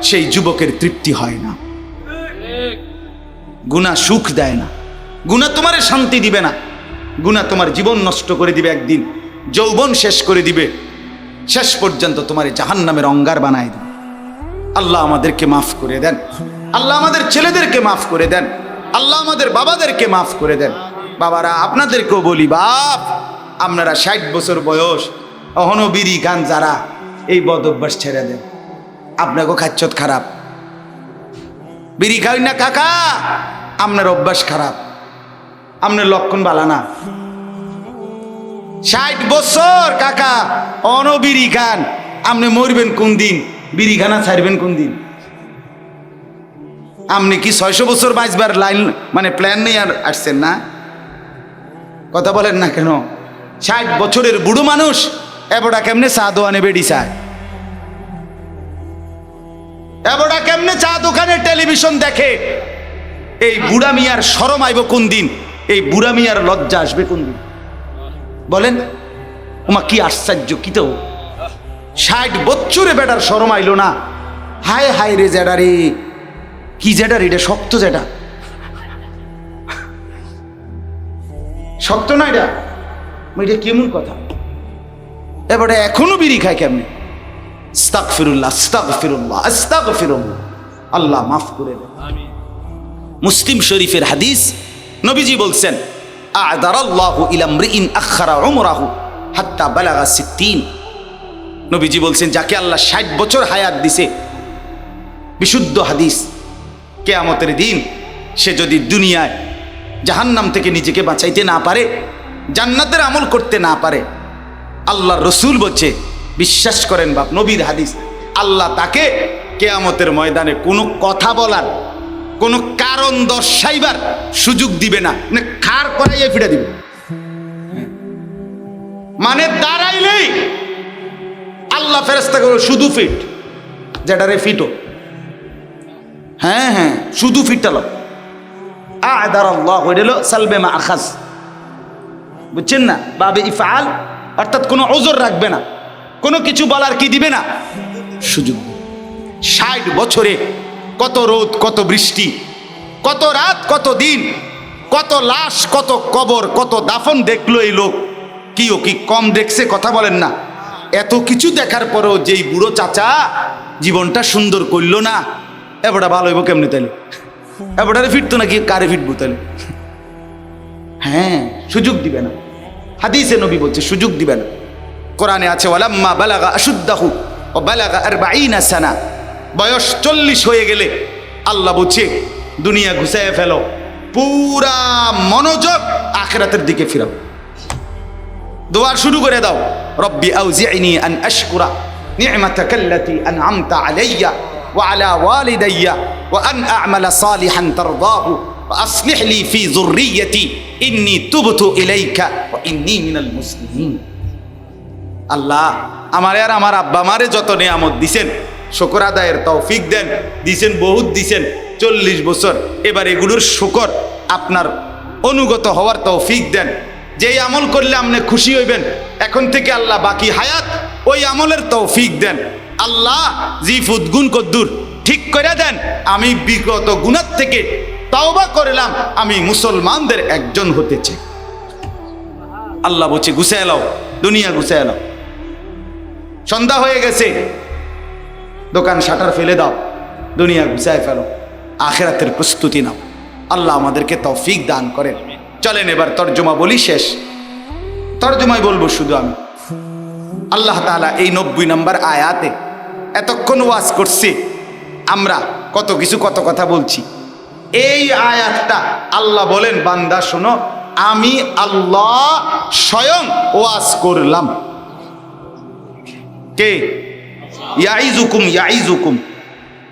সেই যুবকের তৃপ্তি হয় না। গুনাহ সুখ দেয় না, গুনাহ তোমার শান্তি দিবে না, গুনাহ তোমার জীবন নষ্ট করে দিবে, একদিন যৌবন শেষ করে দিবে, শেষ পর্যন্ত তোমার জাহান্নামের অঙ্গার বানায় দিবে। আল্লাহ আমাদেরকে মাফ করে দেন, আল্লাহ আমাদের ছেলেদেরকে মাফ করে দেন, আল্লাহ আমাদের বাবাদেরকে মাফ করে দেন। বাবারা, আপনাদেরকেও বলি, বাপ আপনারা 60 বছর বয়স অহনো বিড়ি গান, যারা এই বদ অভ্যাস ছেড়ে দেন। আপনাকেও খাচ্ছত খারাপ, বিড়ি খাই না কাকা, আপনার অভ্যাস খারাপ, আপনার লক্ষণ বালা না। 60 বছর কাকা অন বিড়ি খান, আপনি মরবেন কোন দিন? বিড়ি খানা ছাড়বেন কোন দিন? আপনি কি 600 বছর বাঁচবার লাইন মানে প্ল্যান নিয়ে আর আসছেন না? কথা বলেন না কেন? 60 বছরের বুড়ো মানুষ এবড়া কেমনে চা দোয়ানে বেড়ি চায়? এবড়া কেমনে চা দোকানে টেলিভিশন দেখে? এই বুড়া মিয়ার শরম আইব কোন দিন? এই বুড়া মিয়ার লজ্জা আসবে কোন দিন? বলেন ওমা কি আশ্চর্য! কি তো 60 বছরে বেটার শরম আইলো না। হায় হায় রে জেডা রে, কি জেডা রে, এটা শক্ত জেডা, শক্ত না এটা? এটা কেমন কথা? এবারে এখনো বিড়ি খায় কেমনে? আস্তাগফিরুল্লাহ, আস্তাগফিরুল্লাহ, আস্তাগফিরুল্লাহ। আল্লাহ মাফ করে দেন। মুসলিম শরীফের হাদিস, নবীজি বলছেন আ'দারাল্লাহু ইলা ইমরিইন আখারা উমরাহু হাত্তা বালাগা 60। নবীজি বলছেন যাকে আল্লাহ 60 বছর হায়াত দিছে, বিশুদ্ধ হাদিস, কিয়ামতের দিন সে যদি দুনিয়ায় জাহান্নাম থেকে নিজেকে বাঁচাইতে না পারে, জান্নাতের আমল করতে না পারে, আল্লাহর রসুল বলছে, বিশ্বাস করেন বাপ, নবীর হাদিস, আল্লাহ তাকে কিয়ামতের ময়দানে কোনো কথা বলার, কোনো কারণ দর্শাইবার সুযোগ দিবে না, মানে খাড় করাইয়ে ফিরে দিবে। মানে দাঁড়াইলেই আল্লাহ ফেরেশতা করে শুধু ফিট, যেটারে ফিটও, হ্যাঁ হ্যাঁ শুধু ফিটালো। আ'দারাল্লাহু হইল সালবে মা আখাজ, বুঝছেন না? বাবে ইফআল, অর্থাৎ কোনো ওজর রাখবে না, কোনো কিছু বলার কি দিবে না সুযোগ। 60 বছরে কত রোদ, কত বৃষ্টি, কত রাত, কত দিন, কত লাশ, কত কবর, কত দাফন দেখলো এই লোক। কি ও কি কম দেখছে? কথা বলেন না। এত কিছু দেখার পরেও যেই বুড়ো চাচা জীবনটা সুন্দর করলো না, এবারটা ভালো হইব কেমনি তাইলে? এবারটারে ফিরতো নাকি কারে ফিটবো তাইলে? হ্যাঁ সুযোগ দিবে না। হাদিসে নবী বলছে সুযোগ দিবে না। কোরআনে আছে ওয়ালাম্মা বালাগা আশুদ্দাহু ও বালাগা 40 সানা, বয়স 40 হয়ে গেলে আল্লাহ বলছে দুনিয়া ঘুষায় ফেলো, পুরা মনোযোগ আখিরাতের দিকে ফিরাও, দোয়া শুরু করে দাও। রব্বি আউজি'নি আন আশকুরা নি'মাতাকাল্লাতী আন'আমতা আলাইয়া ওয়া আলা ওয়ালিদাইয়া ওয়া আন আ'মালা সালিহান তারদাহু ওয়া আসলিহ লি ফি যুররিয়্যতি ইন্নী তুবতু ইলাইকা ওয়া ইন্নী মিনাল মুসলিমিন। আল্লাহ আমারে আর আমার আব্বা মারে যত নিয়ামত দিছেন শুকর আদায়ের তৌফিক দেন, দিছেন বহুত দিছেন, 40 বছর, এবার এগুলোর শুকর আপনার অনুগত হওয়ার তৌফিক দেন। যেই আমল করলে আপনি খুশি হইবেন, এখন থেকে আল্লাহ বাকি হায়াত ওই আমলের তৌফিক দেন। আল্লাহ জিফুদ গুণ কদ্দুর ঠিক করে দেন। আমি বিগত গুনাহ থেকে তাওবা করলাম, আমি মুসলমানদের একজন হতে চাই। আল্লাহ বলছে গুছায় এলাও, দুনিয়া গুছায় এলাও। সন্ধ্যা হয়ে গেছে, দোকান শাটার ফেলে দাও, দুনিয়া গুছায় ফেলো, আখিরাতের প্রস্তুতি নাও। আল্লাহ আমাদেরকে তৌফিক দান করেন। চলেন এবার তর্জমা বলি, শেষ তর্জমায় বলবো শুধু আমি। আল্লাহ তাআলা এই 90 নম্বর আয়াতে এতক্ষণ ওয়াজ করছি, আমরা কত কিছু কত কথা বলছি। এই আয়াতটা আল্লাহ বলেন বান্দা শোনো, আমি আল্লাহ স্বয়ং ওয়াজ করলাম। কে? ইয়াইজুকুম, ইয়াইজুকুম,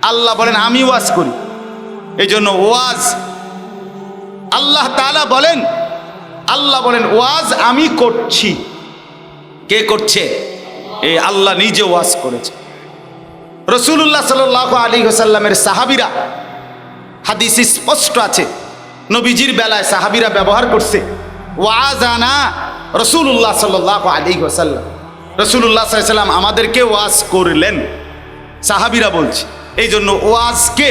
আল্লাহ বলেন আমি ওয়াজ করি। এই জন্য ওয়াজ আল্লাহ তাআলা বলেন, আল্লাহ বলেন ওয়াজ আমি করছি। কে করছে? এই আল্লাহ নিজে ওয়াজ করেছে। রাসূলুল্লাহ সাল্লাল্লাহু আলাইহি ওয়াসাল্লামের সাহাবীরা, হাদিস স্পষ্ট আছে, নবীজির বেলায় সাহাবীরা ব্যবহার করছে ওয়াজানা রাসূলুল্লাহ সাল্লাল্লাহু আলাইহি ওয়াসাল্লাম। রাসূলুল্লাহ সাল্লাল্লাহু আলাইহি ওয়াসাল্লাম আমাদেরকে ওয়াজ করলেন, সাহাবীরা বলছে। এই জন্য ওয়াজকে,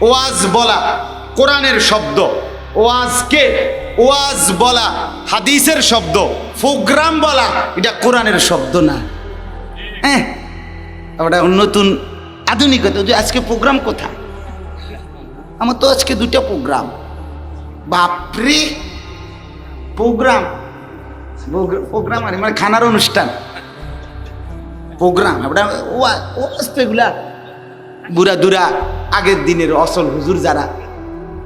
ওয়াজ বলা কোরআনের শব্দ, ওয়াজকে ওয়াজ বলা হাদিসের শব্দ, প্রোগ্রাম বলা এটা কোরআনের শব্দ না। হ্যাঁ ওটা নতুন আধুনিকতা। আজকে প্রোগ্রাম কোথায়? আমার তো আজকে 2টা প্রোগ্রাম। বাপরে, প্রোগ্রাম প্রোগ্রাম মানে খানার অনুষ্ঠান, প্রোগ্রাম। ওয়াজ তো এগুলা বুড়া দুরা আগের দিনের অসল হুজুর যারা,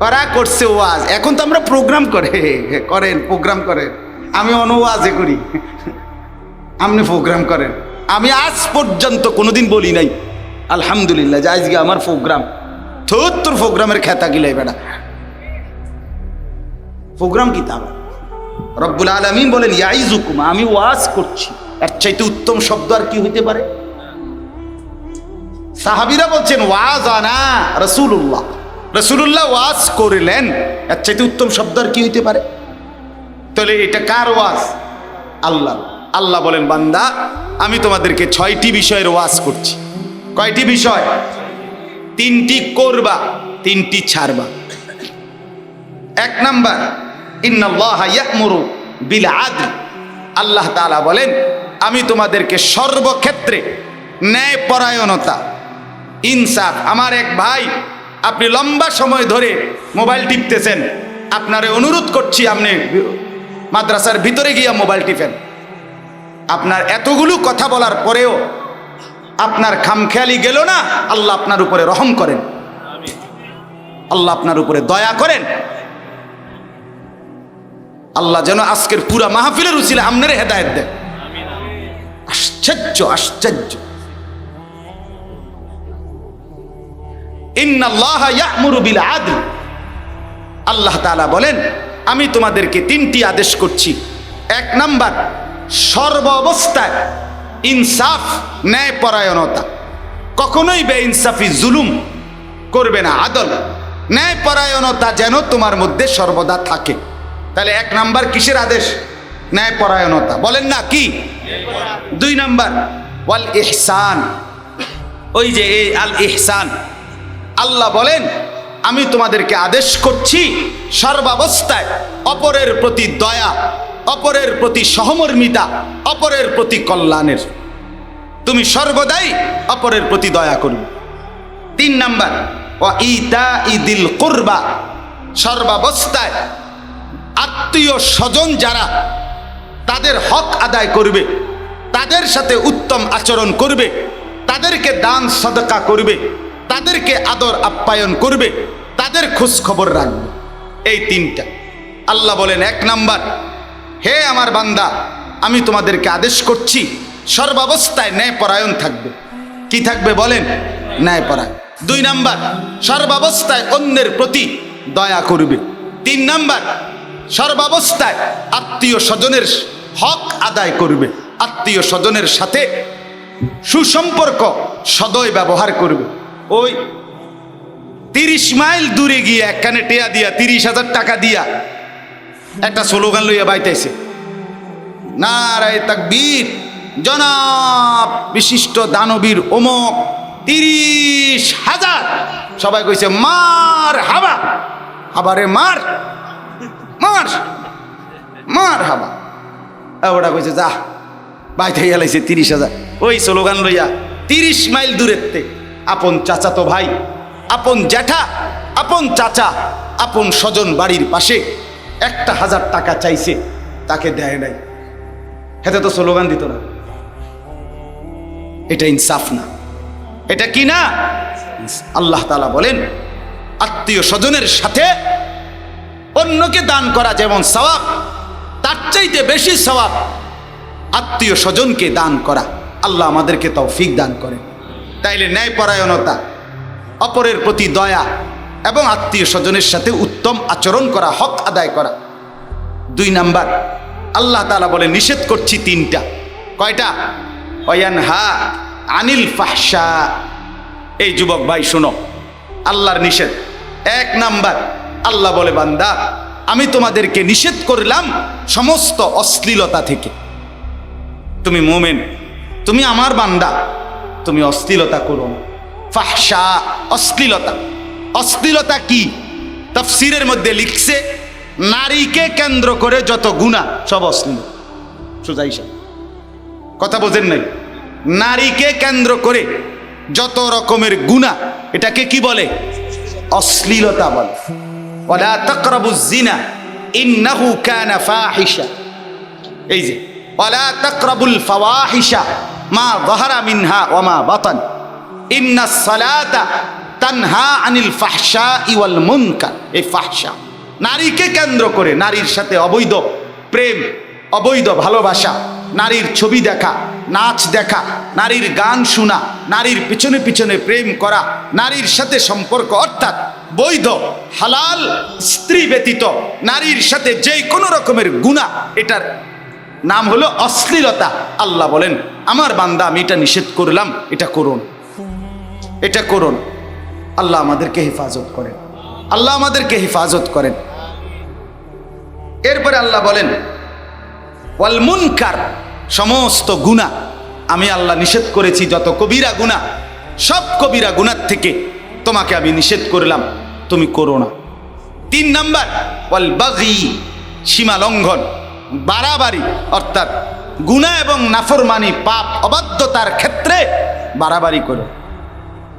ওরা করছে ওয়াজ। এখন তো আমরা প্রোগ্রাম করেন, প্রোগ্রাম করেন। আমি অনওয়াজে করি, আপনি প্রোগ্রাম করেন। আমি আজ পর্যন্ত কোনোদিন বলি নাই আলহামদুলিল্লাহ যে আজকে আমার প্রোগ্রাম। তোর প্রোগ্রামের খেতা গিলাই বেড়া, প্রোগ্রাম কি তা? রব্বুল আলামিন বলেন ইয়াইজুকুম, আমি ওয়াজ করছি। এর চাইতে উত্তম শব্দ আর কি হইতে পারে? সাহাবীরা বলছেন ওয়াজানা রাসূলুল্লাহ, রাসূলুল্লাহ ওয়াজ করলেন। এর চাইতে উত্তম শব্দ আর কি হইতে পারে? তাহলে এটা কার ওয়াজ? আল্লাহ। আল্লাহ বলেন বান্দা আমি তোমাদেরকে 6টি বিষয়ের ওয়াজ করছি। কয়টি বিষয়? 3টি করবা, 3টি ছাড়বা। 1 নাম্বার ইন্নাল্লাহা ইয়া'মুরু বিল আদল। আল্লাহ তাআলা বলেন আমি তোমাদেরকে সর্বক্ষেত্রে ন্যায়পরায়ণতা, ইনসাফ। আমার এক ভাই, আপনি লম্বা সময় ধরে মোবাইল টিপতেছেন, আপনারে অনুরোধ করছি আপনি মাদ্রাসার ভিতরে গিয়া মোবাইল টিপেন। আপনার এতগুলো কথা বলার পরেও আপনার খামখেয়ালি গেল না, আল্লাহ আপনার উপরে রহম করেন, আল্লাহ আপনার উপরে দয়া করেন। আল্লাহ যেন আজকের পুরা মাহফিলের উসিলা আমনের হেদায়েত দেন। আশ্চর্য আশ্চর্য। ইন্নাল্লাহা ইয়া'মুরু বিল আদল। আল্লাহ তাআলা বলেন আমি তোমাদেরকে 3টি আদেশ করছি। 1 নাম্বার সর্ব অবস্থায় ইনসাফ, ন্যায়পরায়ণতা। কখনোই বেইনসাফি, জুলুম করবে না। আদল, ন্যায়পরায়ণতা যেন তোমার মধ্যে সর্বদা থাকে। তাহলে 1 নাম্বার কিসের আদেশ? ন্যায়পরায়ণতা। বলেন না কি? 2 নাম্বার ওয়াল ইহসান। ওই যে এই আল ইহসান, আল্লাহ বলেন আমি তোমাদেরকে আদেশ করছি সর্বাবস্থায় অপরের প্রতি দয়া, অপরের প্রতি সহমর্মিতা, অপরের প্রতি কল্যাণের। তুমি সর্বদাই অপরের প্রতি দয়া করবে। 3 নাম্বার ওয়া ইতাইদিল কুরবা। সর্বাবস্থায় আত্মীয় স্বজন যারা, তাদের হক আদায় করবে, তাদের সাথে উত্তম আচরণ করবে, তাদেরকে দান সদকা করবে, তাদেরকে আদর আপ্যায়ন করবে, তাদের খোঁজ খবর রাখবে। এই 3টা। আল্লাহ বলেন 1 নাম্বার হে আমার বান্দা আমি তোমাদেরকে আদেশ করছি সর্বাবস্থায় ন্যায়পরায়ণ থাকবে। কি থাকবে বলেন? ন্যায়পরায়ণ। 2 নাম্বার সর্বাবস্থায় অন্যের প্রতি দয়া করবে। 3 নাম্বার সর্বাবস্থায় আত্মীয় স্বজনের হক আদায় করবে, আত্মীয় স্বজনের সাথে সুসম্পর্ক, সদয় ব্যবহার করবে। ওই 30 মাইল দূরে গিয়ে একখানে টেয়া দিয়া 30,000 টাকা দিয়া একটা স্লোগান লইয়া বাইতেছে, নারায়ে তাকবীর, জনাব বিশিষ্ট দানবীর অমুক 30,000। সবাই কইছে মার হাবা, হাবারে মার মার মার হাবা। ওটা কইছে যা বাইতে গেলাইছে 30,000। ওই স্লোগান লইয়া 30 মাইল দূরের থেকে আপন চাচাতো ভাই, আপন জ্যাঠা, আপন চাচা, আপন স্বজন বাড়ির পাশে 1,000 টাকা চাইছে, তাকে দেয় নাই। হেতে তো স্লোগান দিত না। এটা ইনসাফ না। এটা কি না? আল্লাহ তাআলা বলেন আত্মীয় স্বজনের সাথে অন্যকে দান করা যেমন সওয়াব, তার চাইতে বেশি সওয়াব আত্মীয় স্বজনকে দান করা। আল্লাহ আমাদেরকে তৌফিক দান করেন। তাইলে ন্যায়পরায়ণতা, অপরের প্রতি দয়া এবং আত্মীয় স্বজনের সাথে উত্তম আচরণ করা, হক আদায় করা। 2 নাম্বার আল্লাহ তাআলা বলে নিষেধ করছি 3টা। কয়টা? ওয়ায়ানহা আনিল ফাহশা। এই যুবক ভাই শোনো, আল্লাহর নিষেধ। 1 নাম্বার আল্লাহ বলে বান্দা আমি তোমাদেরকে নিষেধ করলাম সমস্ত অশ্লীলতা থেকে। তুমি মুমিন, তুমি আমার বান্দা, তুমি অশ্লীলতা করো না। ফাহশা, অশ্লীলতা। অশ্লীলতা কি? তাফসীরের মধ্যে লিখছে নারীকে কেন্দ্র করে যত গুনাহ সব অশ্লীল। সোজা হিসাব, কথা বোঝেন নাই? নারীকে কেন্দ্র করে যত রকমের গুনাহ, এটাকে কি বলে? অশ্লীলতা বলে। ওয়ালা তাকরাবুজ জিনা ইন্নাহু কানা ফাহিশা। এই যে ওয়ালা তাকরাবুল ফাওয়াহিশা মা যাহারা মিনহা ওয়া মা বাতান ইন্নাস সালাতা তানহা আনিল ফাহশাই ওয়াল মুনকার। এই ফাহশা নারীকে কেন্দ্র করে, নারীর সাথে অবৈধ প্রেম, অবৈধ ভালোবাসা, নারীর ছবি দেখা, নাচ দেখা, নারীর গান শোনা, নারীর পিছনে পিছনে প্রেম করা, নারীর সাথে সম্পর্ক, অর্থাৎ বৈধ হালাল স্ত্রী ব্যতীত নারীর সাথে যে কোনো রকমের গুনাহ, এটার নাম হলো অশ্লীলতা। আল্লাহ বলেন আমার বান্দা আমি এটা নিষেধ করলাম, এটা করুন। এটা করো না। আল্লাহ আমাদেরকে হেফাজত করেন, আল্লাহ আমাদেরকে হেফাজত করেন। এরপরে আল্লাহ বলেন ওয়াল মুনকার, সমস্ত গুনাহ আমি আল্লাহ নিষেধ করেছি, যত কবিরা গুনাহ, সব কবিরা গুনাহ থেকে তোমাকে আমি নিষেধ করলাম, তুমি করো না। 3 নাম্বার ওয়াল বাগি, সীমা লঙ্ঘন, বাড়াবাড়ি, অর্থাৎ গুনাহ এবং নাফরমানি, পাপ অবাধ্যতার ক্ষেত্রে বাড়াবাড়ি করো,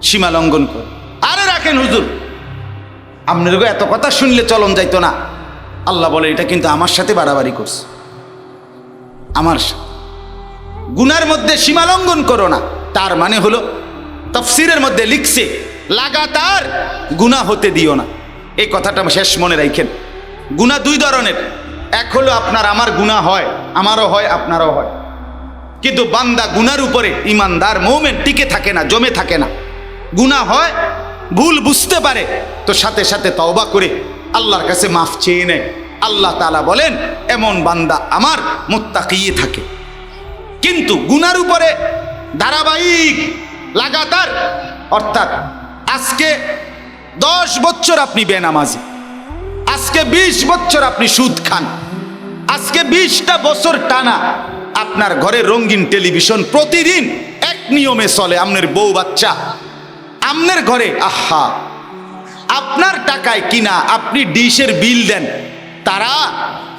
সীমা লঙ্ঘন করো। আরে রাখেন হুজুর, আপনার এত কথা শুনলে চলন যাইতো না। আল্লাহ বলে এটা কিন্তু আমার সাথে বাড়াবাড়ি করছে, আমার সাথে। গুনার মধ্যে সীমা লঙ্ঘন করো না, তার মানে হলো তাফসীরের মধ্যে লিখছে লাগাতার গুনাহ হতে দিও না। এই কথাটা শেষ মনে রাখেন। গুনাহ 2 ধরনের, এক হলো আপনার আমার গুনাহ হয়, আমারও হয়, আপনারও হয়, কিন্তু বান্দা গুনার উপরে ইমানদার মুমিন টিকে থাকে না, জমে থাকে না। গুনাহ হয়, ভুল বুঝতে পারে, তো সাথে সাথে তওবা করে আল্লাহর কাছে মাফ চেয়ে নেয়। আল্লাহ তাআলা বলেন এমন বান্দা আমার মুত্তাকি থাকে। কিন্তু গুনার উপরে ধারাবাহিক লাগাতার, অর্থাৎ আজকে 10 বছর আপনি বেনামাজি, আজকে 20 বছর আপনি সুদ খান, আজকে 20টা বছর টানা আপনার ঘরে রঙিন টেলিভিশন প্রতিদিন এক নিয়মে চলে, আপনার বউ বাচ্চা আপনার ঘরে, আহা, আপনার টাকায় কিনা আপনি ডিশের বিল দেন, তারা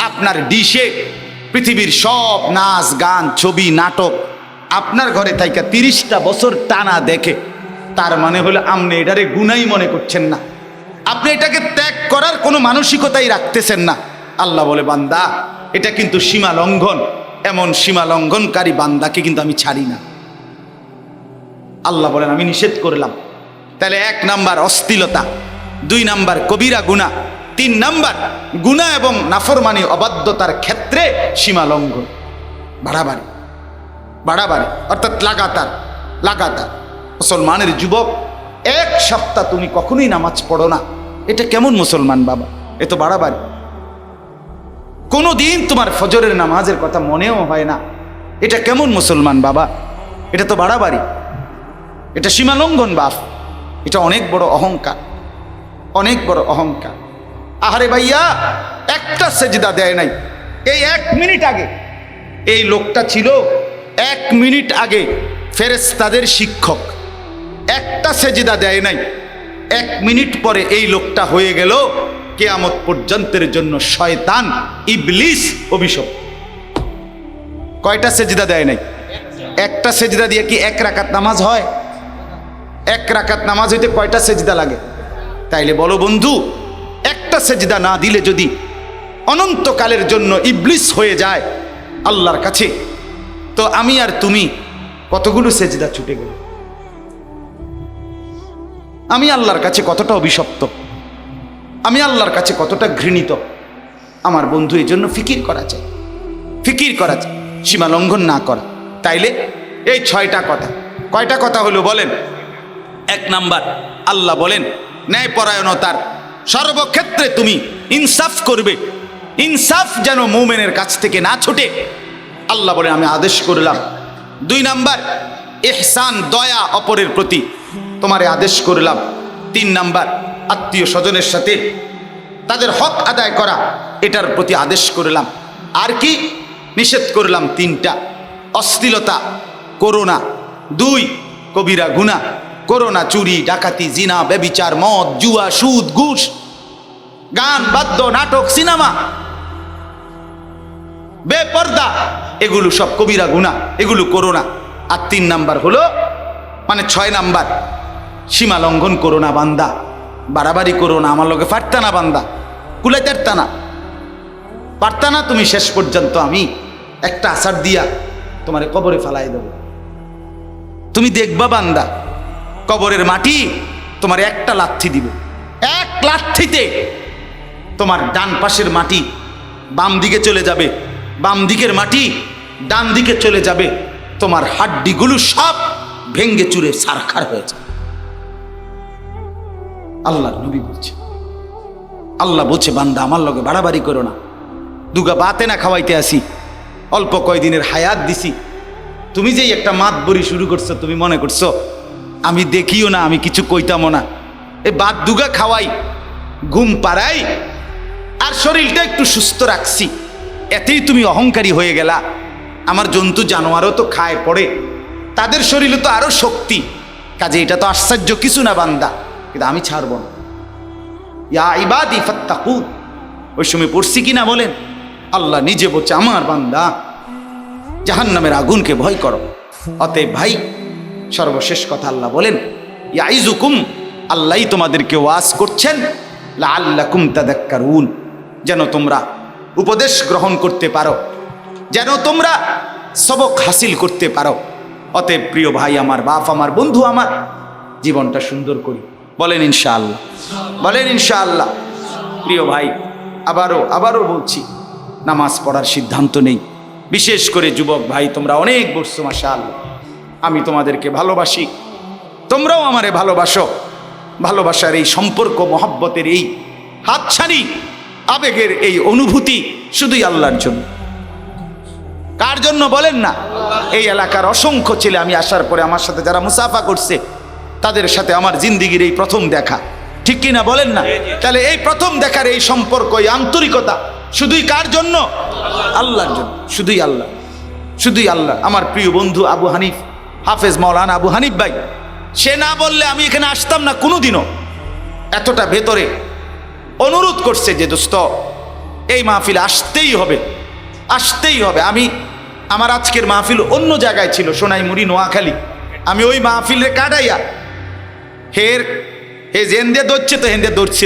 আপনার ডিশে পৃথিবীর সব নাচ গান ছবি নাটক আপনার ঘরে থাইকা 30টা বছর টানা দেখে। তার মানে হলো আপনি এটারে গুনাই মনে করছেন না, আপনি এটাকে ত্যাগ করার কোনো মানসিকতাই রাখতেছেন না। আল্লাহ বলে বান্দা এটা কিন্তু সীমা লঙ্ঘন, এমন সীমা লঙ্ঘনকারী বান্দাকে কিন্তু আমি ছাড়ি না। আল্লাহ বলেন আমি নিষেধ করলাম। তাহলে 1 নাম্বার অশ্লীলতা, 2 নাম্বার কবিরা গুনাহ, 3 নাম্বার গুনাহ এবং নাফরমানি অবাধ্যতার ক্ষেত্রে সীমা লঙ্ঘন, বাড়াবাড়ি, বাড়াবাড়ি, অর্থাৎ লাগাতার লাগাতার। মুসলমানের যুবক 1 সপ্তাহ তুমি কখনোই নামাজ পড়ো না, এটা কেমন মুসলমান বাবা? এ তো বাড়াবাড়ি। কোনো দিন তোমার ফজরের নামাজের কথা মনেও হয় না, এটা কেমন মুসলমান বাবা? এটা তো বাড়াবাড়ি, এটা সীমা লঙ্ঘন বাপ, এটা অনেক বড় অহংকার, অনেক বড় অহংকার। আহারে ভাইয়া, একটা সেজদা দেয় নাই। এই 1 মিনিট আগে এই লোকটা ছিল 1 মিনিট আগে ফেরেশতাদের শিক্ষক, একটা সেজদা দেয় নাই। 1 মিনিট পরে এই লোকটা হয়ে গেল কিয়ামত পর্যন্তের জন্য শয়তান, ইবলিস, অভিশপ্ত। কয়টা সেজদা দেয় নাই? একটা সেজদা দিয়ে কি 1 রাকাত নামাজ হয়? 1 রাকাত নামাজ হইতে কয়টা সেজদা লাগে? তাইলে বলো বন্ধু, একটা সেজদা না দিলে যদি অনন্তকালের জন্য ইবলিস হয়ে যায় আল্লাহর কাছে, তো আমি আর তুমি কতগুলো সেজদা ছুটে গেল। আমি আল্লাহর কাছে কতটা অভিশপ্ত, আমি আল্লাহর কাছে কতটা ঘৃণিত। আমার বন্ধু, এই জন্য ফিকির করা চাই, ফিকির করা চাই, সীমা লঙ্ঘন না করা। তাইলে এই 6টা কথা, কয়টা কথা হলো বলেন? 1 নাম্বার, আল্লাহ বলেন ন্যায়পরায়ণতার সর্বক্ষেত্রে তুমি ইনসাফ করবে, ইনসাফ যেন মুমিনের কাছ থেকে না ছুটে, আল্লাহ বলেন আমি আদেশ করলাম। 2 নাম্বার, ইহসান, দয়া অপরের প্রতি তোমারে আদেশ করলাম। 3 নাম্বার, আত্মীয় স্বজনের সাথে তাদের হক আদায় করা, এটার প্রতি আদেশ করলাম। আর কি নিষেধ করলাম? 3টা, অশ্লীলতা করো না, 2 কবিরা গুনাহ করো না, চুরি ডাকাতি জিনা ব্যভিচার মদ জুয়া সুদ ঘুষ গান বাদ্য নাটক সিনেমা বেপর্দা, এগুলো সব কবিরা গুনাহ, এগুলো করো না। আর 3 নাম্বার হলো, মানে 6 নাম্বার, সীমা লঙ্ঘন করো না বান্দা, বাড়াবাড়ি করো না। আমার লোকে পারতা না বান্দা, কুলাইতে পারতা না তুমি, শেষ পর্যন্ত আমি একটা আছাড় দিয়া তোমারে কবরে ফালাই দেব। তুমি দেখবা বান্দা, কবরের মাটি তোমার একটা লাথি দিবে, 1 লাথিতে তোমার ডান পাশের মাটি বাম দিকে চলে যাবে, বাম দিকের মাটি ডান দিকে চলে যাবে, তোমার হাড্ডিগুলো সব ভেঙ্গে চুরে ছারখার হয়ে যাবে। আল্লাহর নবী বলছে, আল্লাহ বলছে বান্দা আমার লগে বাড়াবাড়ি করো না। দুগা বাতে না খাওয়াইতে আসি, অল্প কয়দিনের হায়াত দিছি, তুমি যেই একটা মাতবরি শুরু করছো, তুমি মনে করছো আমি দেখিও না, আমি কিছু কইতামও না, এই বাদ দুগা খাওয়াই, ঘুম পাড়াই, আর শরীরটা একটু সুস্থ রাখছি, এতেই তুমি অহংকারী হয়ে গেলা। আমার জন্তু জানোয়ারও তো খায় পড়ে, তাদের শরীরে তো আরো শক্তি, কাজে এটা তো আশ্চর্য কিছু না বান্দা, কিন্তু আমি ছাড়ব না। ইয়া ইবাদি ফাত্তাকুন, ওই সময় পড়ছি কিনা বলেন? আল্লাহ নিজে বলছে, আমার বান্দা জাহান্নামের আগুনকে ভয় করো। অতএব ভাই, সর্বশেষ কথা আল্লাহ বলেন, ইয়াইজুকুম, আল্লাহই তোমাদেরকে ওয়াজ করছেন, লাআল্লাকুম তাযাক্কারুন, যেন তোমরা উপদেশ গ্রহণ করতে পারো, যেন তোমরা সবক হাসিল করতে পারো। অতএব প্রিয় ভাই আমার, বাপ আমার, বন্ধু আমার, জীবনটা সুন্দর করি, বলেন ইনশাআল্লাহ, বলেন ইনশাআল্লাহ। প্রিয় ভাই, আবারও বলছি, নামাজ পড়ার সিদ্ধান্ত নেই। বিশেষ করে যুবক ভাই, তোমরা অনেক বলছো মাশাআল্লাহ, আমি তোমাদেরকে ভালোবাসি, তোমরাও আমারে ভালোবাসো। ভালোবাসার এই সম্পর্ক, মহব্বতের এই হাতছানি, আবেগের এই অনুভূতি শুধুই আল্লাহর জন্য। কার জন্য বলেন না? এই এলাকার অসংখ্য ছেলে আমি আসার পরে আমার সাথে যারা মুসাফা করছে, তাদের সাথে আমার জিন্দিগির এই প্রথম দেখা, ঠিক কিনা বলেন না? তাহলে এই প্রথম দেখার এই সম্পর্ক, এই আন্তরিকতা শুধুই কার জন্য? আল্লাহর জন্য, শুধুই আল্লাহ, শুধুই আল্লাহ। আমার প্রিয় বন্ধু আবু হানিফ, হাফেজ মাওলানা আবু হানিফ ভাই, সে না বললে আমি এখানে আসতাম না কোনোদিনও। এতটা ভেতরে অনুরোধ করছে যে দোস্ত, এই মাহফিল আসতেই হবে, আসতেই হবে। আমার আজকের মাহফিল অন্য জায়গায় ছিল, সোনাইমুড়ি, নোয়াখালী। আমি ওই মাহফিলে কাটাইয়া হে হেন্দে ধরছে তো হেন্দে ধরছে,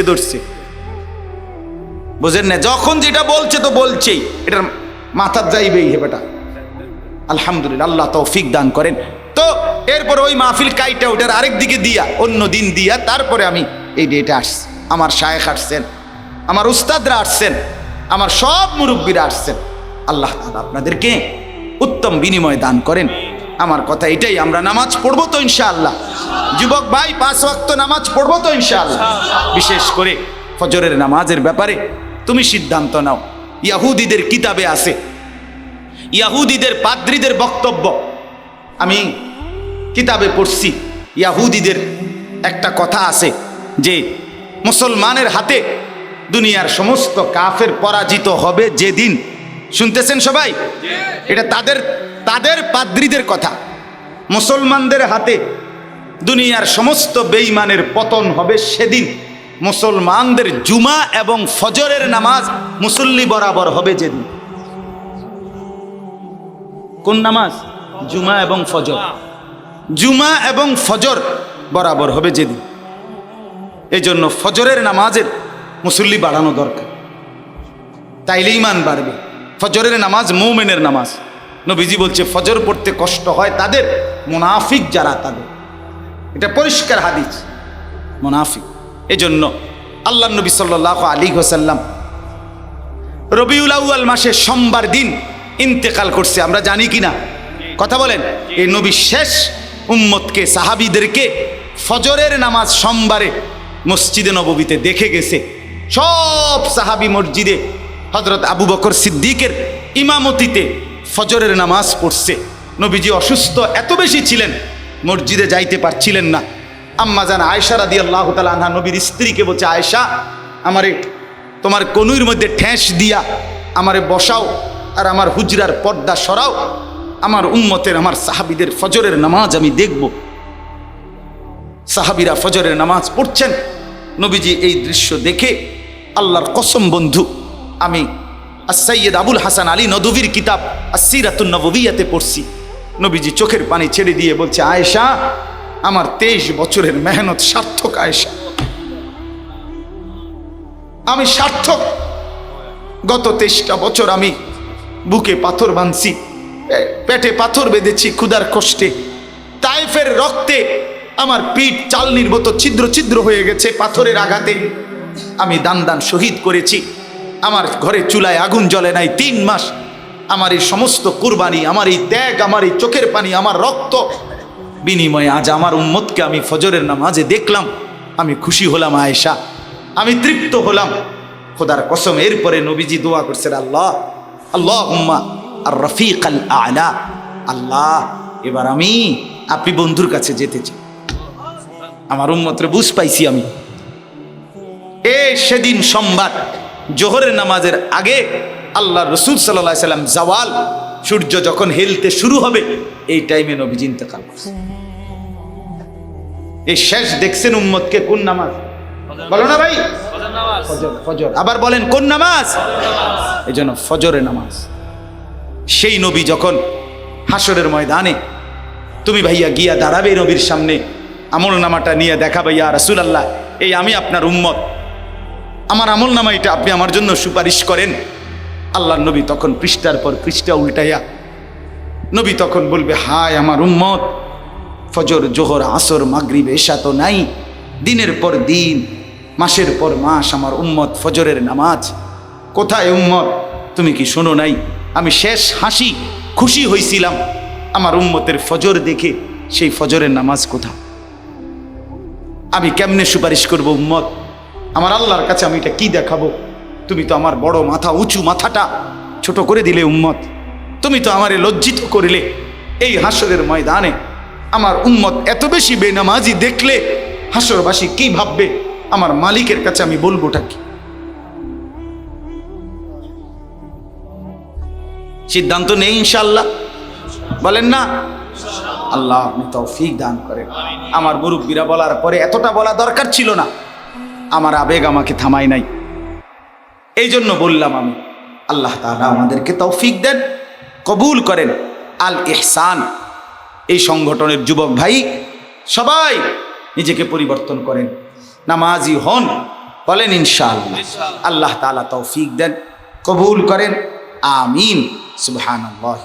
বুঝেন না? যখন যেটা বলছে তো বলছেই, এটার মাথার যাইবেই হে বেটা। আলহামদুলিল্লাহ, আল্লাহ তৌফিক দান করেন। তো এরপর ওই মাহফিল কাইটা ওটার আরেক দিকে দিয়া, অন্য দিন দিয়া, তারপরে আমি এই ডেটে আসছি। আমার শায়েখ আসছেন, আমার উস্তাদরা আসছেন, আমার সব মুরব্বীরা আসছেন। আল্লাহ তাআলা আপনাদেরকে উত্তম বিনিময় দান করেন। আমার কথা এটাই, আমরা নামাজ পড়বো তো ইনশাআল্লাহ। যুবক ভাই, 5 ওয়াক্ত নামাজ পড়বো তো ইনশাআল্লাহ। বিশেষ করে ফজরের নামাজের ব্যাপারে তুমি সিদ্ধান্ত নাও। ইয়াহুদীদের কিতাবে আছে, ইয়াহুদীদের পাদ্রীদের বক্তব্য আমি কিতাবে পড়ছি। ইয়াহুদীদের একটা কথা আছে যে মুসলমানের হাতে দুনিয়ার সমস্ত কাফের পরাজিত হবে যেদিন। শুনতেছেন সবাই? এটা তাদের পাদ্রীদের কথা। মুসলমানদের হাতে দুনিয়ার সমস্ত বেঈমানের পতন হবে সেদিন। মুসলমানদের জুমা এবং ফজরের নামাজ মুসল্লি বরাবর হবে যেদিন। কোন নামাজ? জুমা এবং ফজর। জুমা এবং ফজর বরাবর হবে যেদিন। এই জন্য ফজরের নামাজের মুসল্লি বাড়ানো দরকার, তাইলে ঈমান বাড়বে। ফজরের নামাজ মুমিনের নামাজ। নবীজি বলছে ফজর পড়তে কষ্ট হয় তাদের, মুনাফিক যারা তাদের। এটা পরিষ্কার হাদিস, মুনাফিক। এজন্য আল্লাহ নবী সাল্লাল্লাহু আলাইহি ওয়াসাল্লাম রবিউল আউয়াল মাসে সোমবার দিন ইন্তেকাল করছে, আমরা জানি কিনা? কথা বলেন। এই নবী শেষ উম্মতকে, সাহাবীদেরকে ফজরের নামাজ সোমবারে মসজিদে নববীতে দেখে গেছে। সব সাহাবী মসজিদে হযরত আবু বকর সিদ্দিকের ইমামতিতে ফজরের নামাজ পড়ছে। নবীজি অসুস্থ এত বেশি ছিলেন, মসজিদে যাইতে পারছিলেন না। আম্মা জান আয়েশা রাদিয়াল্লাহু তাআলা আনহা নবীর স্ত্রীকে বলছে, আয়েশা, আমারে তোমার কনুইর মধ্যে ঠেস দিয়া আমারে বসাও, আর আমার হুজরার পর্দা সরাও, আমার উম্মতের, আমার সাহাবীদের ফজরের নামাজ আমি দেখব। সাহাবীরা ফজরের নামাজ পড়ছেন। নবীজি এই দৃশ্য দেখে, আল্লাহর কসম বন্ধু, আমি সৈয়দ আবুল হাসান আলী নদভীর কিতাব আসসিরাতুন নববিয়াতে পড়ছি। নবীজি চোখের পানি ছেড়ে দিয়ে বলছে, আয়েশা, আমার 23 বছরের মেহনত সার্থক। আয়েশা, আমি সার্থক। গত 23টা বছর আমি বুকে পাথর বাঁধছি, পেটে পাথর বেঁধেছি ক্ষুধার কষ্টে। তায়েফের রক্তে আমার পিঠ চালনির মতো ছিদ্র ছিদ্র হয়ে গেছে পাথরের আঘাতে। আমি দান দান শহীদ করেছি, আমার ঘরে চুলায় আগুন জ্বলে নাই 3 মাস। আমার এই সমস্ত কুরবানি, আমার এই ত্যাগ, আমার এই চোখের পানি, আমার রক্ত বিনিময়ে আজ আমার উম্মতকে আমি ফজরের নামাজে দেখলাম। আমি খুশি হলাম আয়েশা, আমি তৃপ্ত হলাম। খোদার কসম, এরপরে নবীজি দোয়া করছেন, আল্লাহ আল্লাহুম্মা আর রফিক আল আলা, আল্লাহ এবার আমি আপনি বন্ধুর কাছে যেতে চাই। আমার উম্মতরে বুঝ পাইছি আমি। সেদিন সোমবার জোহরের নামাজের আগে আল্লাহ রসুল সাল্লাল্লাহু আলাইহি সাল্লাম জাওয়াল সূর্য যখন হেলতে শুরু হবে এই টাইমে নবীজি ইন্তেকাল করছে। এই শেষ দেখছেন উম্মতকে কোন নামাজ? বলো না ভাই, ফজর। আবার বলেন কোন নামাজ? এই জন্য ফজরের নামাজ। সেই নবী যখন হাসরের ময়দানে তুমি ভাইয়া গিয়া দাঁড়াবে নবীর সামনে, আমল নামাটা নিয়ে দেখাবে, ইয়া রাসূলুল্লাহ এই আমি আপনার উম্মত, আমার আমল নামা এটা আপনি আমার জন্য সুপারিশ করেন। আল্লাহর নবী তখন পৃষ্ঠার পর পৃষ্ঠা উল্টাইয়া নবী তখন বলবে, হায় আমার উম্মত, ফজর জোহর আসর মাগরিব এশা তো নাই, দিনের পর দিন মাসের পর মাস আমার উম্মত ফজরের নামাজ কোথায়? উম্মত তুমি কি শোনো নাই? আমি শেষ হাসি খুশি হয়েছিলাম আমার উম্মতের ফজর দেখে, সেই ফজরের নামাজ কোথা? আমি কেমনে সুপারিশ করব উম্মত? আমার আল্লাহর কাছে আমি এটা কি দেখাবো? তুমি তো আমার বড় মাথা, উঁচু মাথাটা ছোট করে দিলে উম্মত, তুমি তো আমারে লজ্জিত করিলে। এই হাসরের ময়দানে আমার উম্মত এত বেশি বেনামাজি দেখলে হাসরবাসী কি ভাববে? আমার মালিকের কাছে আমি বলবোটা কি? সিদ্ধান্ত নেই ইনশাআল্লাহ, বলেন না? আল্লাহ আপনি তৌফিক দান করেন। আমার মুরব্বীরা বলার পরে এতটা বলা দরকার ছিল না, আমার আবেগ আমাকে থামাই নাই, এই জন্য বললাম আমি। আল্লাহ তাআলা আমাদেরকে তৌফিক দেন, কবুল করেন। আল ইহসান এই সংগঠনের যুবক ভাই সবাই নিজেকে পরিবর্তন করেন, নামাজি হন, বলেন ইনশাআল্লাহ। আল্লাহ তাআলা তৌফিক দেন, কবুল করেন, আমিন। সুবহানাল্লাহ।